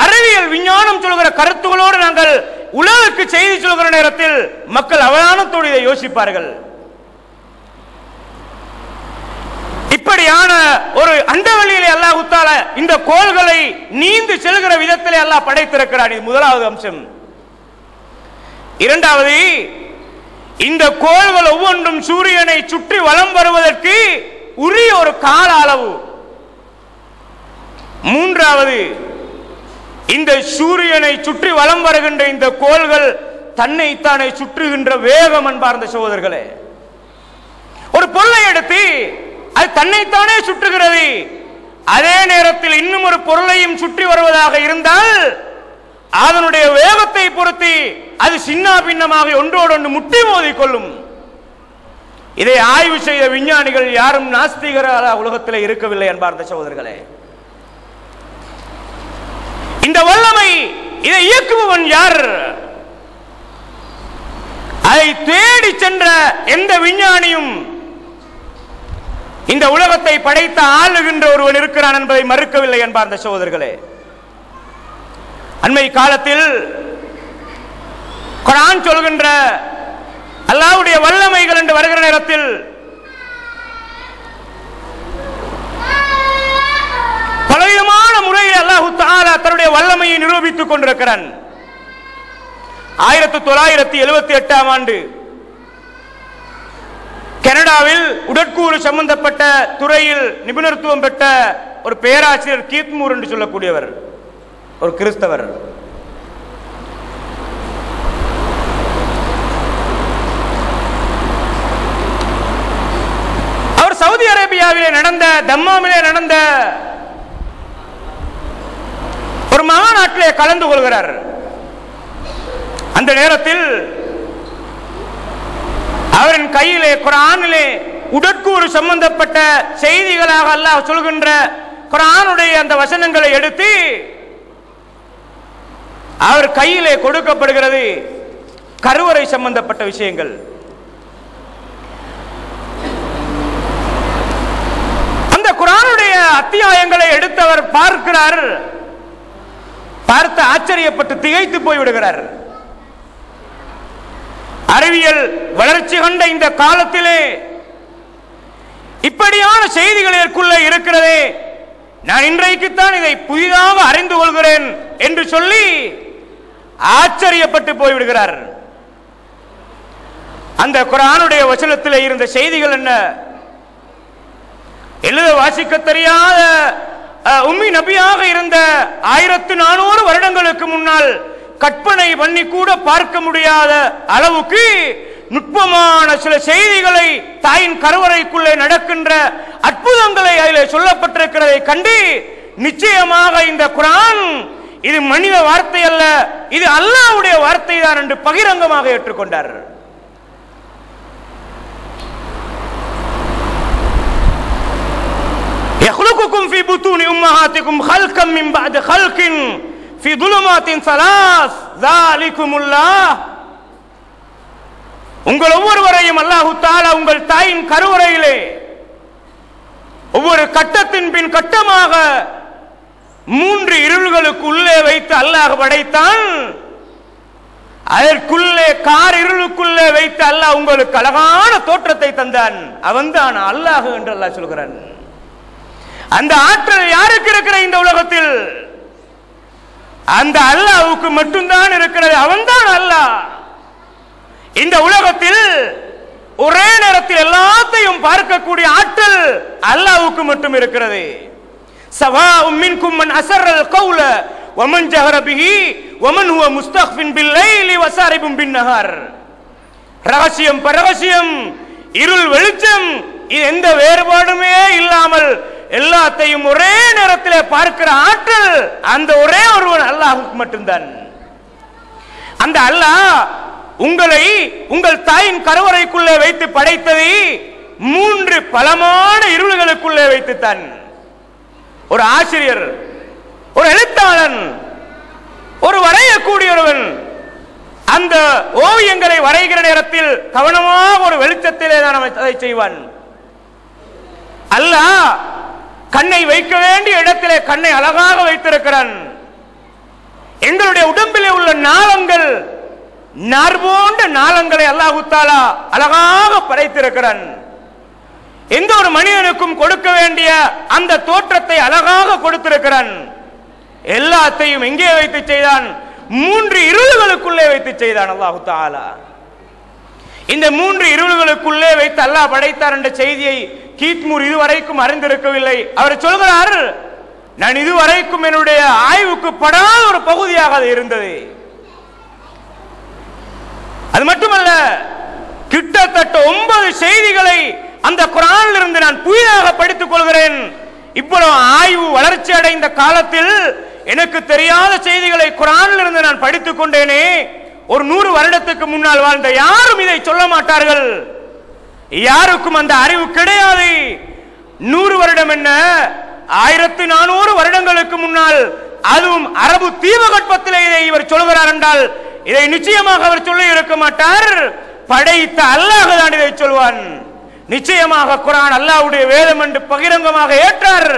அறிவியல் விஞ்ஞானம் சொல்கிற கருத்துகளோடு நாங்கள் உலகுக்கு செய்தி சொல்கிற நேரத்தில் மக்கள் அவதானத்தோடு இதை யோசிப்பார்கள். இப்படியான ஒரு அண்டவெளியிலே அல்லாஹ் தஆலா இந்த கோள்களை நீந்து செல்கிற விதத்திலே அல்லாஹ் படைத்திருக்கிறான். இது முதலாவது அம்சம். இரண்டாவது, இந்த கோள்கள் ஒவ்வொன்றும் சூரியனை சுற்றி வலம் வருவதற்கு உரிய ஒரு கால அளவு. மூன்றாவது, இந்த சூரியனை சுற்றி வலம் வருகின்ற இந்த கோள்கள் தன்னைத்தானே சுற்றுகின்ற வேகம். அன்பார்ந்த சகோதரர்களே, ஒரு பொருளை எடுத்து அது தன்னைத்தானே சுற்றுகிறது, அதே நேரத்தில் இன்னும் ஒரு பொருளையும் சுற்றி வருவதாக இருந்தால் அதனுடைய வேகத்தை பொறுத்து அது சின்ன பின்னமாக ஒன்றோடொன்று முட்டி மோதிக் கொள்ளும். இதை ஆய்வு செய்த விஞ்ஞானிகள் யாரும் நாஸ்திகராக உலகத்தில் இருக்கவில்லை. அன்பார்ந்த சகோதரர்களே, இந்த வல்லமை, இதை இயக்குபவன் யார்? அதை தேடி சென்ற எந்த விஞ்ஞானியும் இந்த உலகத்தை படைத்த ஆளுகின்ற ஒருவன் இருக்கிறான் என்பதை மறுக்கவில்லை. அன்பார்ந்த சகோதரர்களே, அண்மை காலத்தில் குர்ஆன் சொல்கின்ற அல்லாஹ்வுடைய வல்லமைகள் என்று வருகிற நேரத்தில் பலவிதமான முறையில் அல்லாஹ் தஆலா தன்னுடைய வல்லமையை நிரூபித்துக் கொண்டிருக்கிறான். 1978ஆம் ஆண்டு கனடாவில் உடற்கூறு சம்பந்தப்பட்ட துறையில் நிபுணத்துவம் பெற்ற ஒரு பேராசிரியர் கீத்மூர் என்று சொல்லக்கூடியவர், ஒரு கிறிஸ்தவர், அவர் சவுதி அரேபியாவிலே நடந்த தம்மாமிலே நடந்த ஒரு மாநாட்டிலே கலந்து கொள்கிறார். அந்த நேரத்தில் அவரின் கையிலே குர்ஆனிலே உடற்கூறு சம்பந்தப்பட்ட செய்திகளாக அல்லாஹ் சொல்கின்ற குர்ஆனுடைய அந்த வசனங்களை எடுத்து அவர் கையிலே கொடுக்கப்படுகிறது கருவறை சம்பந்தப்பட்ட விஷயங்கள். அந்த குர்ஆனுடைய அத்தியாயங்களை எடுத்தவர் பார்க்கிறார், பார்த்து ஆச்சரியப்பட்டு திகைத்து போய்விடுகிறார். அறிவியல் வளர்ச்சி கண்ட இந்த காலத்திலே இப்படியான செய்திகள் இதற்குள்ளே இருக்கிறதே, நான் இன்றைக்குத்தான் இதை புதிதாக அறிந்து கொள்கிறேன் என்று சொல்லி ஆச்சரியப்பட்டு போய்விடுகிறார். அந்த குர்ஆனுடைய வசனத்திலே இருந்த செய்திகள் என்ன? எழுத வாசிக்க தெரியாத உம்மி நபியாக இருந்த 1400 வருடங்களுக்கு முன்னால் கற்பனை பண்ணி கூட பார்க்க முடியாத அளவுக்கு நுட்பமான சில செய்திகளை தாயின் கருவறைக்குள்ளே நடக்கின்ற அற்புதங்களை அதிலே சொல்லப்பட்டிருக்கிறதை கண்டு நிச்சயமாக இந்த குர்ஆன் இது மனித வார்த்தை அல்ல, இது அல்லாஹ்வுடைய வார்த்தை தான் என்று பகிரங்கமாக ஏற்றுக்கொண்டார். يخلقكم في بطون أمهاتكم خلقا من بعد خلق في ظلمات ثلاث ذلكم الله. உங்கள் ஒவ்வொருவரையும் அல்லாஹ் தஆலா உங்கள் தாயின் கருவறையிலே ஒவ்வொரு கட்டத்தின் பின் கட்டமாக 3 இருள்களுக்கு உள்ளே வைத்து அல்லாஹ் படைத்தான். அதற்குள்ளே கார் இருளுக்குள்ளே வைத்து அல்லாஹ் உங்களுக்கு அழகான தோற்றத்தை தந்தான். அவன்தான் அல்லாஹ் என்று அல்லாஹ் சொல்கிறான். அந்த ஆற்றல் யாருக்கு இருக்கிற இந்த உலகத்தில்? அந்த அல்லாஹ்வுக்கு மட்டும்தான் இருக்கிறது. அவன்தான் அல்லாஹ். இந்த உலகத்தில் ஒரே நேரத்தில் எல்லாத்தையும் பார்க்கக்கூடிய ஆற்றல் அல்லாஹ்வுக்கு மட்டும் இருக்கிறது. சவாஉம் மின்கும் மன் அஸர்ரல் கௌல வமன் ஜஹர பிஹி வமன் ஹுவ முஸ்தக்ஃபின் பில் லைலி வஸாரிபும் பின் நஹார். ரகசியம் பரகசியம், இருள் வெளிச்சம், எந்த வேறுபாடுமே இல்லாமல் எல்லாத்தையும் ஒரே நேரத்தில் பார்க்கிற ஆற்றல் அந்த ஒரே ஒருவன் அல்லாஹ்வுக்கு மட்டும்தான். அந்த அல்லாஹ் உங்களை உங்கள் தாயின் கருவறைக்குள்ளே வைத்து படைத்ததை 3 பலமான இருள்களுக்குள்ளே வைத்துத்தான். ஒரு ஆசிரியர், ஒரு எழுத்தாளன், ஒரு வரையக்கூடியவன் அந்த ஓவியங்களை வரைகிற நேரத்தில் கவனமாக ஒரு வெளிச்சத்திலே தான் அதை செய்வான். அல்லாஹ் கண்ணை வைக்க வேண்டிய இடத்திலே கண்ணை அழகாக வைத்திருக்கிறான். எங்களுடைய உடம்பிலே உள்ள நாளங்கள், நார் போன்ற நாளங்களை அல்லாஹ் தஆலா அழகாக படைத்திருக்கிறான். எந்த ஒரு மனிதனுக்கும் கொடுக்க வேண்டிய அந்த தோற்றத்தை அழகாக கொடுத்திருக்கிறான். எல்லாத்தையும் எங்கே வைத்து செய்தான்? 3 இருள்களுக்குள்ளே வைத்து செய்தான் அல்லாஹ் தஆலா. இந்த 3 இருள்களுக்குள்ளே வைத்து அல்லாஹ் படைத்தார் என்ற செய்தியை கீத்மூர் இதுவரைக்கும் அறிந்திருக்கவில்லை. அவர் சொல்கிறார், நான் இதுவரைக்கும் என்னுடைய ஆய்வுக்கு படாத ஒரு பகுதியாக அது இருந்தது. அது மட்டுமல்ல, கிட்டத்தட்ட 9 செய்திகளை அந்த குர்ஆனில் இருந்து நான் புதிதாக படித்துக் கொள்கிறேன். இவ்வளவு ஆய்வு வளர்ச்சி அடைந்த காலத்தில் எனக்கு தெரியாத செய்திகளை குர்ஆனில் இருந்து நான் படித்துக் கொண்டேனே. ஒரு 100 வருடத்துக்கு முன்னால் வாழ்ந்த யாரும் இதை சொல்ல மாட்டார்கள். யாருக்கும் அந்த அறிவு கிடையாது. 100 வருடம் என்ன, 1400 வருடங்களுக்கு முன்னால், அதுவும் அரபு தீபகற்பத்திலே இதை இவர் சொல்கிறார் என்றால் இதை நிச்சயமாக அவர் சொல்லி இருக்க மாட்டார். படைத்த அல்லாஹ் தான் இதை சொல்வான். நிச்சயமாக குர்ஆன் அல்லாஹ்வுடைய வேதம் என்று பகிரங்கமாக ஏற்றார்.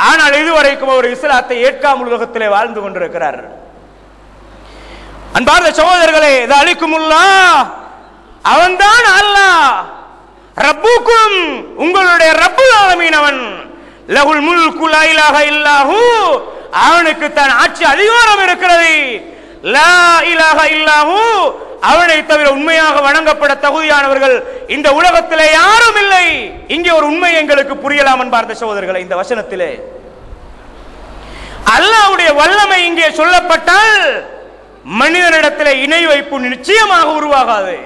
ஆனால் இதுவரைக்கும் அவர் இஸ்லாத்தை ஏற்காமல் உலகத்திலே வாழ்ந்து கொண்டிருக்கிறார். அன்பார்ந்த சகோதரர்களே, தலிகுமுல்லாஹ், அவன்தான் அல்லாஹ். ரப்புக்கும், உங்களுடைய ரப்புல் ஆலமீன் அவன். லஹுல் முல்கு லா இலாஹ இல்லாஹு, அவனுக்கு தான் ஆட்சி அதிகாரம் இருக்கிறது. லா இலாஹ இல்லாஹு, அவனை தவிர உண்மையாக வணங்கப்பட தகுதியானவர்கள் இந்த உலகத்திலே யாரும் இல்லை. இங்கே ஒரு உண்மை எங்களுக்கு புரியலாம் அன்பார்ந்த சகோதரர்களே. இந்த வசனத்திலே அல்லாஹ்வுடைய வல்லமை இங்கே சொல்லப்பட்டால் மனிதனிடத்திலே இணை வைப்பு நிச்சயமாக உருவாகாது.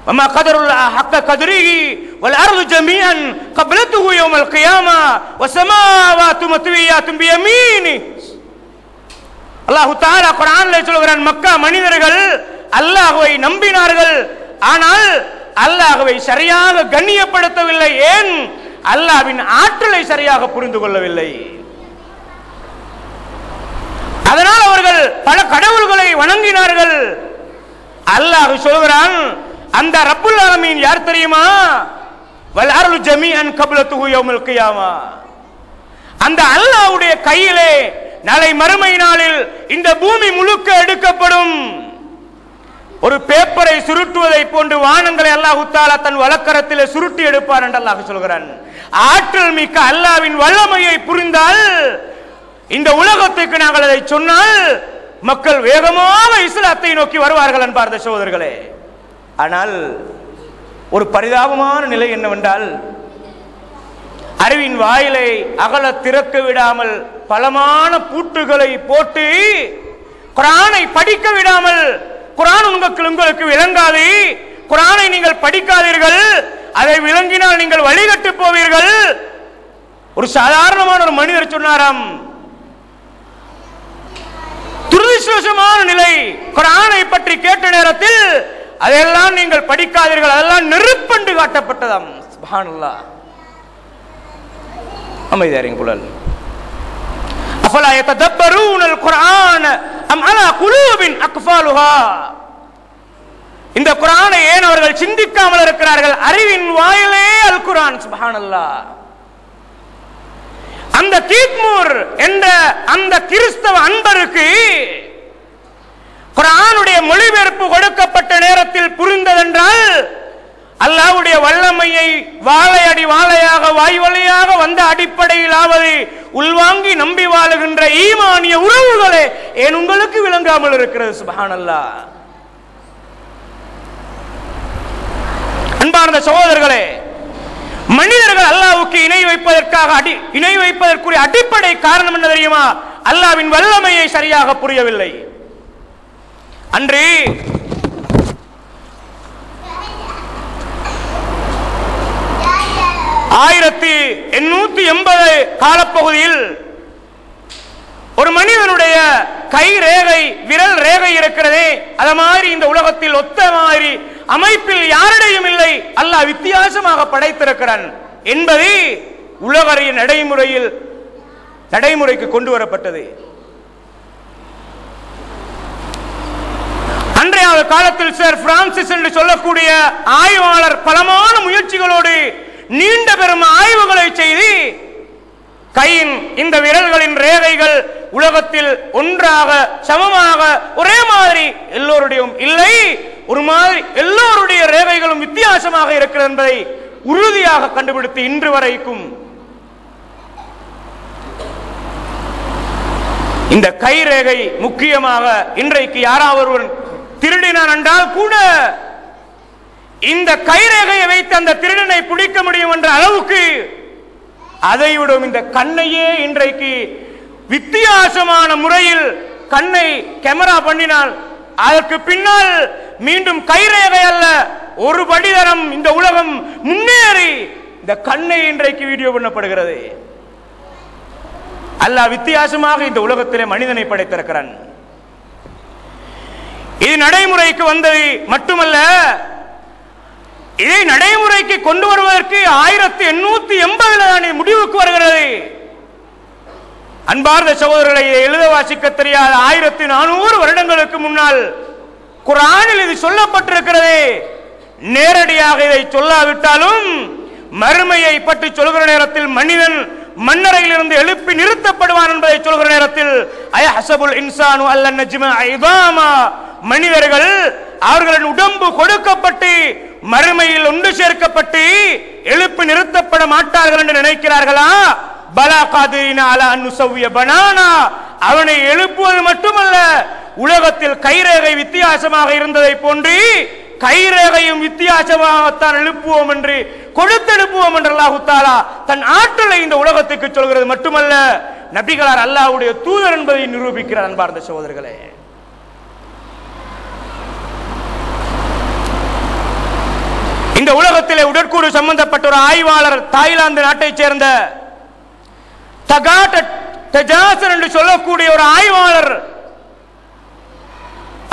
وما قدر الله حق قدره والارض جميعا قبلته يوم القيامه والسماوات مطويات بيمينه. அல்லாஹ் தஆலா குர்ஆனிலே சொல்கிறான், மக்கா மனிதர்கள் அல்லாஹ்வை நம்பினார்கள், ஆனால் அல்லாஹ்வை சரியாக கண்ணியப்படுத்தவில்லை. ஏன்? அல்லாஹ்வின் ஆற்றலை சரியாக புரிந்து கொள்ளவில்லை. அதனால் அவர்கள் பல கடவுள்களை வணங்கினார்கள். அல்லாஹ் சொல்கிறான், அந்த ரப்புல் ஆலமீன் யார் தெரியுமா? வல் அர்லு ஜமீஅன் கப்லத்துஹு யௌமல் கியாமா. அந்த அல்லாஹ்வுடைய கையிலே நாளை மறுமை நாளில் இந்த பூமி முழுக்க எடுக்கப்படும். ஒரு பேப்பரை சுருட்டுவதை போன்று வானங்களை அல்லாஹ் தஆலா தன் வலக்கரத்திலே சுருட்டி எடுப்பார் என்று அல்லாஹ் சொல்கிறான். ஆற்றல் மிக்க அல்லாஹ்வின் வல்லமையை புரிந்தால், இந்த உலகத்துக்கு நாங்கள் அதை சொன்னால் மக்கள் வேகமாக இஸ்லாத்தை நோக்கி வருவார்கள் அன்பார்ந்த சகோதரர்களே. ஆனால் ஒரு பரிதாபமான நிலை என்னவென்றால், அறிவின் வாயிலை அகல திறக்க விடாமல் பலமான பூட்டுகளை போட்டு குர்ஆனை படிக்க விடாமல், குர்ஆன் உங்களுக்கு விளங்காது, குர்ஆனை நீங்கள் படிக்காதீர்கள், அதை விளங்கினால் நீங்கள் வழிகட்டு போவீர்கள். ஒரு சாதாரணமான ஒரு மனிதர் சொன்னாராம், துரதிர்ஷ்டவசமான நிலை, குர்ஆனை பற்றி கேட்ட நேரத்தில் அதெல்லாம் நீங்கள் படிக்காதீர்கள், அதெல்லாம் நெருப்பண்டு காட்டப்பட்டதாம். சுப்ஹானல்லாஹ். அமைதியாரின் குழல். அஃபலா யததப்பரூனல் குர்ஆன் அம் அலா குலூபின் அக்ஃபாலுஹா. இந்த குர்ஆனை ஏன் அவர்கள் சிந்திக்காமல் இருக்கிறார்கள்? அறிவின் வாயிலே அல் குர்ஆன். சுப்ஹானல்லாஹ். அந்த கீத்மூர் என்ற அந்த கிறிஸ்தவ அன்பருக்கு குர்ஆனுடைய மொழிபெயர்ப்பு கொடுக்கப்பட்ட நேரத்தில் புரிந்ததென்றால், அல்லாஹ்வுடைய வல்லமையை வாழையடி வாழையாக வாய் வழியாக வந்த அடிப்படையிலாவது உள்வாங்கி நம்பி வாழுகின்ற ஈமானிய உறவுகளே ஏன் உங்களுக்கு விளங்காமல் இருக்கிறது? சுப்ஹானல்லாஹ். அன்பார்ந்த சகோதரர்களே, மனிதர்கள் அல்லாஹ்வுக்கு இணை வைப்பதற்குரிய அடிப்படை காரணம் என்ன தெரியுமா? அல்லாஹ்வின் வல்லமையை சரியாக புரியவில்லை. அன்று 1880 காலப்பகுதியில் ஒரு மனிதனுடைய கை ரேகை, விரல் ரேகை இருக்கிறதே, அது மாதிரி இந்த உலகத்தில் ஒத்த மாதிரி அமைப்பில் யாரிடையும் இல்லை, அல்லாஹ் வித்தியாசமாக படைத்திருக்கிறான் என்பது உலகறிய நடைமுறைக்கு கொண்டு வரப்பட்டது. அன்றைய காலத்தில் சார் பிரான்சிஸ் என்று சொல்லக்கூடிய ஆய்வாளர் பலமான முயற்சிகளோடு நீண்ட பெரும் ஆய்வுகளை செய்து கையின் இந்த விரல்களின் ரேகைகள் உலகத்தில் ஒன்றாக சமமாக ஒரே மாதிரி எல்லோருடையும் இல்லை, ஒரு மாதிரி எல்லோருடைய ரேகைகளும் வித்தியாசமாக இருக்கிறது என்பதை உறுதியாக கண்டுபிடித்து இன்று வரைக்கும் இந்த கை ரேகை முக்கியமாக இன்றைக்கு யாராவது ஒருவன் திருடினான் என்றால் கூட இந்த கை ரேகையை வைத்து அந்த திருடனை பிடிக்க முடியும் என்ற அளவுக்கு அதை விடும் இந்த கண்ணையே இன்றைக்கு வித்தியாசமான முறையில் கண்ணை கேமரா பண்ணினால் அதற்கு பின்னால் மீண்டும் கைரேகை அல்ல ஒரு படிதரம் இந்த உலகம் முன்னேறி இந்த கண்ணை இன்றைக்கு வீடியோ பண்ணப்படுகிறது. அல்லாஹ் வித்தியாசமாக இந்த உலகத்திலே மனிதனை படைத்திருக்கிறான். இது நடைமுறைக்கு வந்தது மட்டுமல்ல, இதை நடைமுறைக்கு கொண்டு வருவதற்கு 1880 முடிவுக்கு வருகிறது. அன்பார்ந்த சகோதரர்களை, எழுத வாசிக்க தெரியாத 1400 வருடங்களுக்கு முன்னால் குர்ஆனில் இது சொல்லப்பட்டிருக்கிறது. நேரடியாக இதை சொல்லாவிட்டாலும் மறுமையை பற்றி சொல்கிற நேரத்தில் மனிதன் மண்ணறையில் இருந்து எழுப்பி நிறுத்தப்படுவான் என்பதை சொல்கிற நேரத்தில் அயஹஸபுல் இன்சானு அல்லன் நஜ்மஅ இதாமா, மனிதர்கள் அவர்களின் உடம்பு கொடுக்கப்பட்டு மறுமையில் ஒன்று சேர்க்கப்பட்டு எழுப்பி நிறுத்தப்பட மாட்டார்கள் என்று நினைக்கிறார்களா? பலா காதிரினா அலா அன் நுஸவ்விய பனானா, அவனை எழுப்புவது மட்டுமல்ல, உலகத்தில் கைரேகை வித்தியாசமாக இருந்ததை போன்று கைரேகையும் வித்தியாசமாகத்தான் எழுப்புவோம் என்று கொடுத்தெழுப்புவோம் என்று அல்லாஹ் தஆலா தன் ஆற்றலை இந்த உலகத்துக்கு சொல்கிறது மட்டுமல்ல, நபிகளார் அல்லாஹ்வுடைய தூதர் என்பதை நிரூபிக்கிறார். அன்பார்ந்த சகோதரர்களே, இந்த உலகத்திலே உடற்கூறு சம்பந்தப்பட்ட ஒரு ஆய்வாளர் தாய்லாந்து நாட்டைச் சேர்ந்த தகாட் டஜாசர் என்று சொல்லக்கூடிய ஒரு ஆய்வாளர்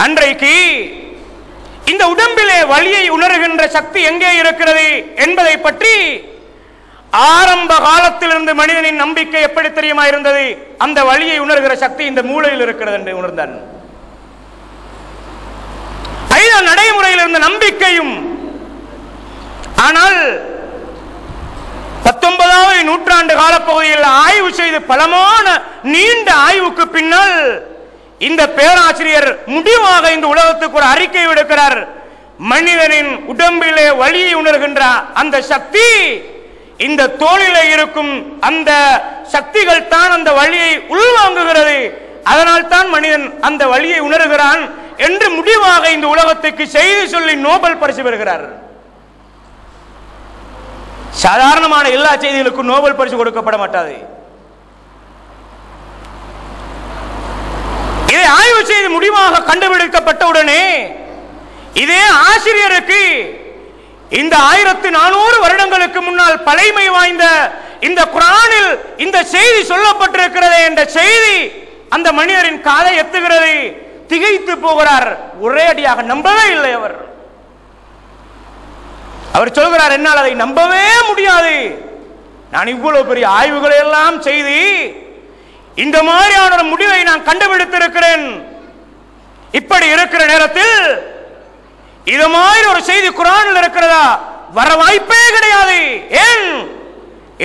அன்றைக்கு இந்த உடம்பிலே வலியை உணர்கின்ற சக்தி எங்கே இருக்கிறது என்பதை பற்றி ஆரம்ப காலத்திலிருந்து மனிதனின் நம்பிக்கை எப்படி தெரியுமா இருந்தது? அந்த வலியை உணர்கிற சக்தி இந்த மூளையில் இருக்கிறது என்று உணர்ந்தான். அதுதான் நடைமுறையில் இருந்த நம்பிக்கையும். ஆனால் 19வது நூற்றாண்டு காலப்பகுதியில் ஆய்வு செய்து பலமான நீண்ட ஆய்வுக்கு பின்னால் இந்த பேராசிரியர் முடிவாக இந்த உலகத்துக்கு ஒரு அறிக்கை விடுக்கிறார். மனிதனின் உடம்பிலே வலியை உணர்கின்ற அந்த சக்தி இந்த தோளிலே இருக்கும் அந்த சக்திகள் தான் அந்த வலியை உள்வாங்குகிறது, அதனால் தான் மனிதன் அந்த வலியை உணர்கிறான் என்று முடிவாக இந்த உலகத்துக்கு செய்தி சொல்லி நோபல் பரிசு பெறுகிறார். சாதாரணமான எல்லா செய்திகளுக்கும் நோபல் பரிசு கொடுக்கப்பட மாட்டாது. இதை ஆய்வு செய்து முடிவாக கண்டுபிடிக்கப்பட்ட உடனே இதே ஆசிரியருக்கு இந்த 1400 வருடங்களுக்கு முன்னால் பழைமை வாய்ந்த இந்த குர்ஆனில் இந்த செய்தி சொல்லப்பட்டிருக்கிறது என்ற செய்தி அந்த மனிதரின் காதை எத்துகிறது. திகைத்து போகிறார். ஒரே அடியாக நம்பவே இல்லை. அவர் சொல்கிறார், என்னால் அதை நம்பவே முடியாது. நான் இவ்வளவு பெரிய ஆய்வுகளை எல்லாம் செய்து இந்த மாதிரியான ஒரு முடிவை நான் கண்டுபிடித்திருக்கிறேன். இப்படி இருக்கிற நேரத்தில் இது மாதிரி ஒரு செய்தி குர்ஆனில் இருக்கிறதா? வர வாய்ப்பே கிடையாது. ஏன்?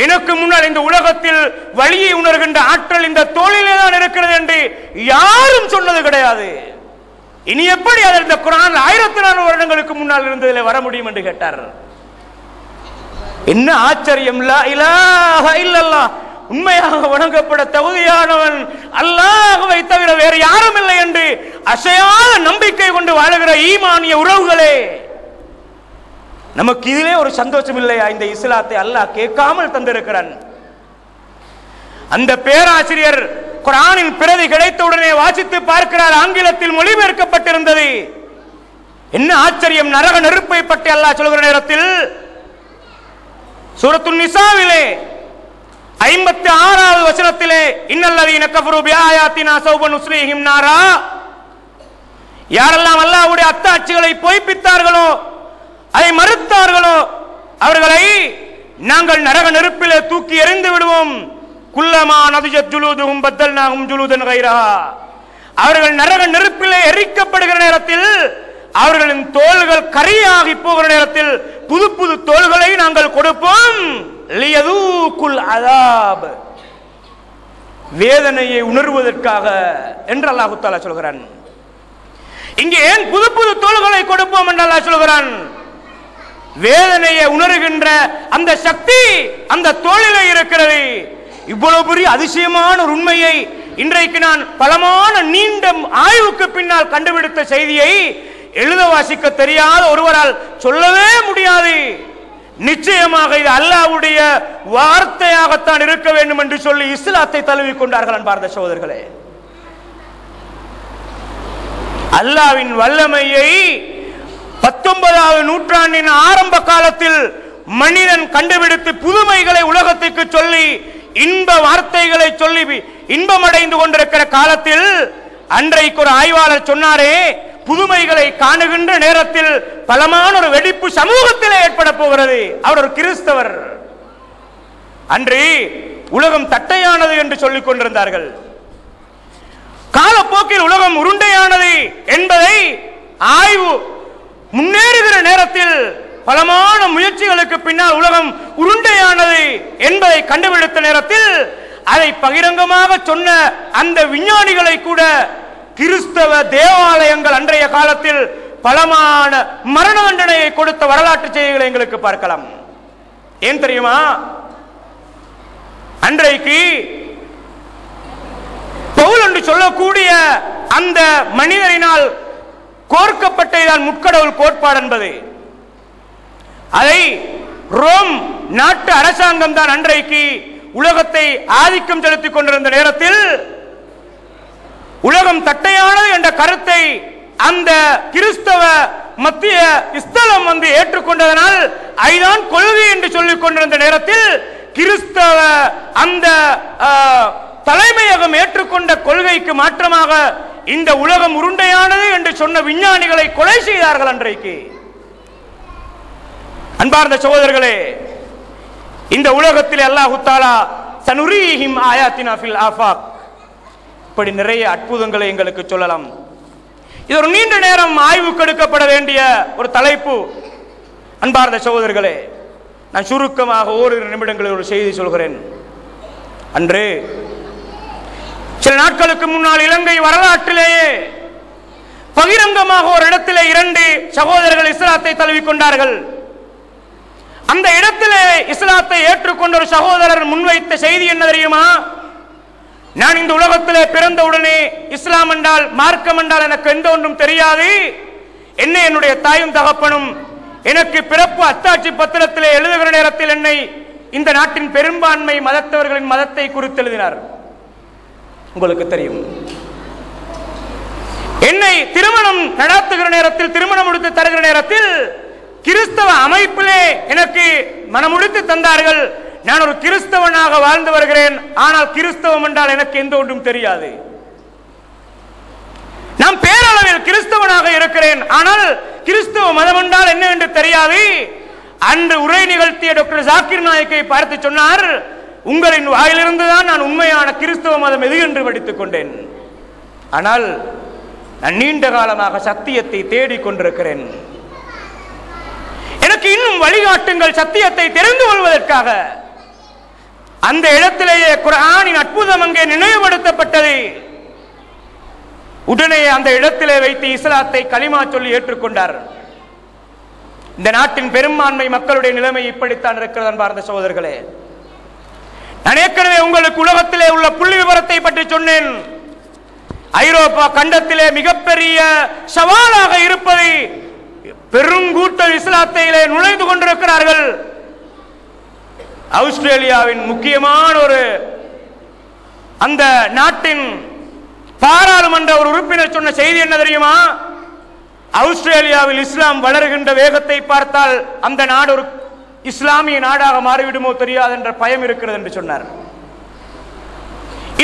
எனக்கு முன்னால் இந்த உலகத்தில் வலியை உணர்கின்ற ஆற்றல் இந்த தோளிலே தான் இருக்கிறது என்று யாரும் சொன்னது கிடையாது. இனி எப்படி அது இந்த குர்ஆன் 1400 வருடங்களுக்கு முன்னால் இருந்ததில் வர முடியும் என்று கேட்டார். என்ன ஆச்சரியம்! லா இலாஹ இல்லல்லாஹ், உண்மையாக வணங்கப்பட தகுதியானவன் அல்லாஹ்வை தவிர வேறு யாரும் இல்லை என்று அசையாத நம்பிக்கை கொண்டு வாழுகிற ஈமானிய உறவுகளே, நமக்கு இதிலே ஒரு சந்தோஷம் இல்லையா? இந்த இஸ்லாத்தை அல்லாஹ் கேட்காமல் தந்திருக்கிறான். அந்த பேராசிரியர் குர்ஆனின் பிரதி கிடைத்தவுடனே வாசித்து பார்க்கிறார். ஆங்கிலத்தில் மொழிபெயர்க்கப்பட்டிருந்தது. என்ன ஆச்சரியம்! நரக நெருப்பை பற்றி அல்லாஹ் சொல்கிற நேரத்தில் சூரத்துன் நிசாவிலே 56வது வசனத்திலே இன்னல்லதீன கஃபரு பிஆயாத்தினா ஸௌப நுஸ்லீஹிம் நாரா, யாரெல்லாம் அல்லாஹ்வுடைய அத்தாட்சிகளை பொய்ப்பித்தார்களோ அதை மறுத்தார்களோ அவர்களை நாங்கள் நரக நெருப்பிலே தூக்கி எறிந்து விடுவோம். குல்லமா நதுஜத் ஜுலூதுஹும் பத்தல்நாஹும் ஜுலூதன் கைரஹா, அவர்கள் நரக நெருப்பிலே எரிக்கப்படுகிற நேரத்தில் அவர்களின் தோள்கள் கரியாகி போகிற நேரத்தில் புது புது தோள்களை நாங்கள் கொடுப்போம். லியதூகுல் அஸாப், வேதனையை உணர்வதற்காக என்று அல்லாஹ் தஆலா சொல்கிறான். இங்கே ஏன் புது புது தோள்களை கொடுப்போம் என்று அல்லாஹ் சொல்கிறான்? வேதனையை உணர்கின்ற அந்த சக்தி அந்த தோளிலே இருக்கிறது. இவ்வளவு பெரிய அதிசயமான ஒரு உண்மையை இன்றைக்கு நான் பலமான நீண்ட ஆய்வுக்கு பின்னால் கண்டுபிடித்த செய்தியை எழுத வாசிக்க தெரியாத ஒருவரால் சொல்லவே முடியாது. நிச்சயமாக இது அல்லாஹ்வுடைய வார்த்தையாகத்தான் இருக்க வேண்டும் என்று சொல்லி இஸ்லாத்தை தழுவிக் கொண்டார்கள். அன்பார்ந்த சகோதரர்களே, அல்லாஹ்வின் வல்லமையை 19வது நூற்றாண்டின் ஆரம்ப காலத்தில் மனிதன் கண்டுபிடித்து புதுமைகளை உலகத்துக்கு சொல்லி இன்ப வார்த்தைகளை சொல்லி இன்பமடைந்து கொண்டிருக்கிற காலத்தில் அன்றைக்கு ஒரு ஆய்வாளர் சொன்னாரே, புதுமைகளை காணுகின்ற நேரத்தில் பலமான ஒரு வெடிப்பு சமூகத்திலே ஏற்பட போகிறது. அவர் ஒரு கிறிஸ்தவர். அன்று உலகம் தட்டையானது என்று சொல்லிக் கொண்டிருந்தார்கள். காலப்போக்கில் உலகம் உருண்டையானது என்பதை ஆய்வு முன்னேறுகிற நேரத்தில் பலமான முயற்சிகளுக்கு பின்னால் உலகம் உருண்டையானது என்பதை கண்டுபிடித்த நேரத்தில் அதை பகிரங்கமாக சொன்ன அந்த விஞ்ஞானிகளை கூட கிறிஸ்தவ தேவாலயங்கள் அன்றைய காலத்தில் பலமான மரண தண்டனையை கொடுத்த வரலாற்று செய்திகளை எங்களுக்கு பார்க்கலாம். ஏன் தெரியுமா? அன்றைக்கு பவுல் என்று சொல்லக்கூடிய அந்த மனிதரினால் கோர்க்கப்பட்டதான் முற்கடவுள் கோட்பாடு என்பது. அதை ரோம் நாட்டு அரசாங்கம் தான் அன்றைக்கு உலகத்தை ஆதிக்கம் செலுத்திக் கொண்டிருந்த நேரத்தில் உலகம் தட்டையானது என்ற கருத்தை அந்த கிறிஸ்தவ மத்திய ஸ்தலம் ஏற்றுக்கொண்டதனால் ஐதான் கொள்கை என்று சொல்லிக் கொண்டிருந்த நேரத்தில் கிறிஸ்தவ அந்த தலைமையகம் ஏற்றுக்கொண்ட கொள்கைக்கு மாற்றமாக இந்த உலகம் உருண்டையானது என்று சொன்ன விஞ்ஞானிகளை கொலை செய்தார்கள் அன்றைக்கு. அன்பார்ந்த சகோதரர்களே, இந்த உலகத்தில் அல்லாஹ் தஆலா சனுரீஹிம் ஆயாத்தினா ஃபில் ஆஃபாக், இப்படி நிறைய அற்புதங்களை எங்களுக்கு சொல்லலாம். இது ஒரு நீண்ட நேரம் ஆய்வுக்கு எடுக்கப்பட வேண்டிய ஒரு தலைப்பு. அன்பார்ந்த சகோதரர்களே, நான் சுருக்கமாக ஓரிரு நிமிடங்களில் ஒரு செய்தி சொல்கிறேன். அன்று சில நாட்களுக்கு முன்னால் இலங்கை வரலாற்றிலேயே பகிரங்கமாக ஒரு இடத்திலே 2 சகோதரர்கள் இஸ்லாத்தை தழுவிக் கொண்டார்கள். அந்த இடத்திலே இஸ்லாத்தை ஏற்றுக்கொண்ட ஒரு சகோதரர் முன்வைத்த செய்தி என்ன தெரியுமா? நான் இந்த உலகத்திலே பிறந்தவுடனே இஸ்லாம் என்றால் மார்க்கம் என்றால் எனக்கு எந்த ஒன்றும் தெரியாது. என்னுடைய தாயும் தகப்பனும் எனக்கு பிறப்பு அத்தாட்சி பத்திரத்திலே எழுதுகிற நேரத்தில் என்னை இந்த நாட்டின் பெரும்பான்மை மதத்தவர்களின் மதத்தை குறித்து எழுதினார். உங்களுக்கு தெரியும். என்னை திருமணம் நடத்துகிற நேரத்தில், திருமணம் முடித்து தருகிற நேரத்தில் கிறிஸ்தவ அமைப்பிலே எனக்கு மனமுடித்து தந்தார்கள். நான் ஒரு கிறிஸ்தவனாக வாழ்ந்து வருகிறேன். ஆனால் கிறிஸ்தவம் என்றால் எனக்கு எந்த ஒன்றும் தெரியாது. நான் பேரளவில் கிறிஸ்தவனாக இருக்கிறேன். ஆனால் கிறிஸ்தவ மதம் என்றால் என்ன என்று தெரியாது. அன்று உரை நிகழ்த்திய டாக்டர் ஜாக்கிர் நாயக்கை பார்த்து சொன்னார், உங்களின் வாயிலிருந்துதான் நான் உண்மையான கிறிஸ்தவ மதம் எது என்று படித்துக் கொண்டேன். ஆனால் நான் நீண்ட காலமாக சத்தியத்தை தேடிக் கொண்டிருக்கிறேன். எனக்கு இன்னும் வழிகாட்டுங்கள் சத்தியத்தை தெரிந்து கொள்வதற்காக. அந்த இடத்திலேயே குர்ஆனின் அற்புதம் அங்கே நினைவுபடுத்தப்பட்டது. உடனே அந்த இடத்திலே வைத்து இஸ்லாத்தை கலிமா சொல்லி ஏற்றுக்கொண்டார். இந்த நாட்டின் பெரும்பான்மை மக்களுடைய நிலைமை இப்படித்தான் இருக்கிறது. அன்பார்ந்த சகோதரர்களே, நான் ஏற்கனவே உங்களுக்கு உலகத்திலே உள்ள புள்ளி விவரத்தை பற்றி சொன்னேன். ஐரோப்பா கண்டத்திலே மிகப்பெரிய சவாலாக இருப்பது பெருங்கூட்டம் இஸ்லாத்திலே நுழைந்து கொண்டிருக்கிறார்கள். ஆஸ்திரேலியாவின் முக்கியமான ஒரு அந்த நாட்டின் பாராளுமன்ற ஒரு உறுப்பினர் சொன்ன செய்தி என்ன தெரியுமா? ஆஸ்திரேலியாவில் இஸ்லாம் வளர்கின்ற வேகத்தை பார்த்தால் அந்த நாடு ஒரு இஸ்லாமிய நாடாக மாறிவிடுமோ தெரியாது என்ற பயம் இருக்கிறது என்று சொன்னார்.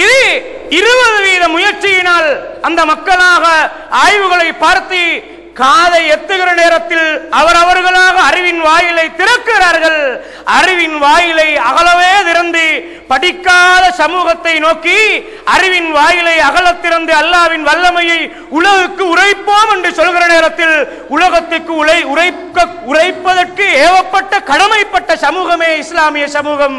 இது 20% முயற்சியினால் அந்த மக்களாக ஆய்வுகளை பார்த்து காதை எத்துகிற நேரத்தில் அவரவர்களாக அறிவின் வாயிலை திறக்கிறார்கள். அறிவின் வாயிலை அகலவே திறந்து படிக்காத சமூகத்தை நோக்கி அறிவின் வாயிலை அகலத் திறந்து அல்லாஹ்வின் வல்லமையை உலகுக்கு உரைப்போம் என்று சொல்கிற நேரத்தில் உலகத்துக்கு உரைப்பதற்கு ஏவப்பட்ட கடமைப்பட்ட சமூகமே இஸ்லாமிய சமூகம்.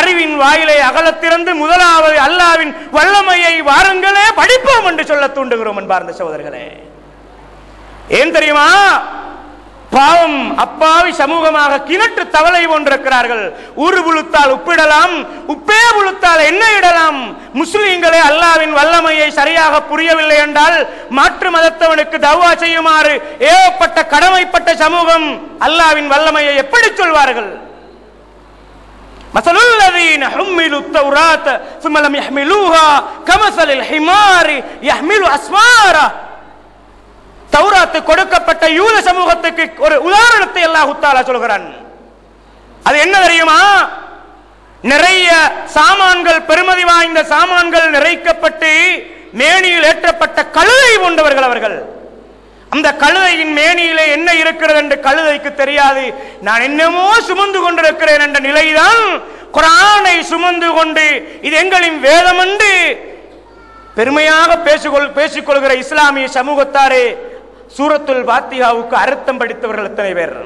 அறிவின் வாயிலை அகலத் திறந்து முதலாவது அல்லாஹ்வின் வல்லமையை வாருங்களே படிப்போம் என்று சொல்ல தூண்டுகிறோம் அன்பார்ந்த சகோதரர்களே. ஏன் தெரியுமா? பாவம் அப்பாவி சமூகமாக கிணற்று தவளை போன்றிருக்கிறார்கள். ஊறு புழுத்தால் உப்பிடலாம், உப்பே புழுத்தால் என்ன இடலாம். முஸ்லிம்களே அல்லாஹ்வின் வல்லமையை சரியாக புரியவில்லை என்றால் மாற்று மதத்தவனுக்கு தவ்வா செய்யுமாறு ஏவப்பட்ட கடமைப்பட்ட சமூகம் அல்லாஹ்வின் வல்லமையை எப்படி சொல்வார்கள்? மஸலுல் லதீன ஹும்மிலு தௌராத ثم لم يحملوها كمثل الحمار يحمل أسفارا. தௌராத்து கொடுக்கப்பட்ட யூத சமூகத்துக்கு ஒரு உதாரணத்தை அல்லாஹ் தஆலா சொல்கிறான். அது என்ன தெரியுமா? நிறைய சாமான்கள், பெருமதி வாய்ந்த சாமான்கள் நிறைக்கப்பட்டு மேனியில் ஏற்றப்பட்ட கழுதை போன்றவர்கள் அவர்கள். அந்த கழுதையின் மேனியிலே என்ன இருக்கிறது என்று கழுதைக்கு தெரியாது. நான் என்னமோ சுமந்து கொண்டிருக்கிறேன் என்ற நிலைதான் குர்ஆனை சுமந்து கொண்டு இது எங்களின் வேதம் என்று பெருமையாக பேசிக்கொள்கிற இஸ்லாமிய சமூகத்தாரே சூரத்துல் ஃபாத்திஹாவுக்கு அர்த்தம் படித்தவர்கள் எத்தனை பேர்?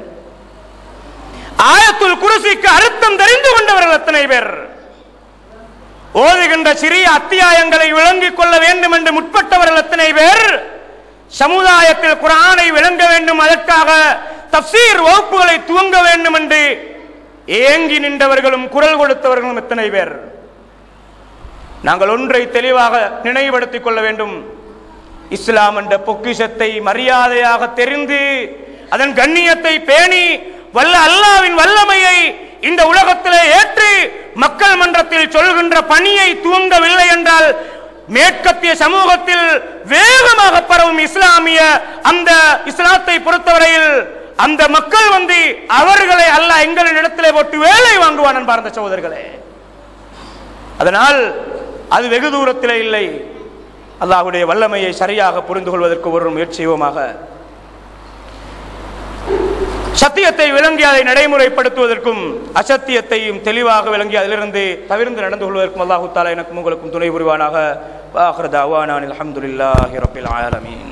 ஆயத்துல் குர்சிக்கு அர்த்தம் தெரிந்து கொண்டவர்கள் எத்தனை பேர்? ஓதுகின்ற சிறிய அத்தியாயங்களை விளங்கிக் கொள்ள வேண்டும் என்று முற்பட்டவர்கள் எத்தனை பேர்? சமுதாயத்தில் குர்ஆனை விளங்க வேண்டும், அதற்காக தஃப்சீர் வகுப்புகளை துவங்க வேண்டும் என்று ஏங்கி நின்றவர்களும் குரல் கொடுத்தவர்களும் எத்தனை பேர்? நாங்கள் ஒன்றை தெளிவாக நினைவுபடுத்திக் கொள்ள வேண்டும். இஸ்லாம் என்ற பொக்கிஷத்தை மரியாதையாக தெரிந்து அதன் கண்ணியத்தை பேணி வல்ல அல்லாஹ்வின் வல்லமையை இந்த உலகத்திலே ஏற்று மக்கள் மன்றத்தில் சொல்கின்ற பணியை துவங்கவில்லை என்றால் மேற்கத்திய சமூகத்தில் வேகமாக பரவும் இஸ்லாமிய அந்த இஸ்லாத்தை பொறுத்தவரையில் அந்த மக்கள் வந்து அவர்களை அல்லாஹ் எங்களின் இடத்திலே போட்டு வேலை வாங்குவான் என்பார்ந்த சகோதரர்களே. அதனால் அது வெகு தூரத்திலே இல்லை. அல்லாஹ்வுடைய வல்லமையை சரியாக புரிந்து கொள்வதற்கு ஒரு முயற்சி செய்வோமாக. சத்தியத்தை விளங்கி அதை நடைமுறைப்படுத்துவதற்கும் அசத்தியத்தையும் தெளிவாக விளங்கி அதிலிருந்து தவிர்த்து நடந்து கொள்வதற்கும் அல்லாஹ் தஆலா எனக்கும் உங்களுக்கும் துணை புரிவானாக. வ ஆகிரு தஅவானா அல்ஹம்துலில்லாஹி ரப்பில் ஆலமீன்.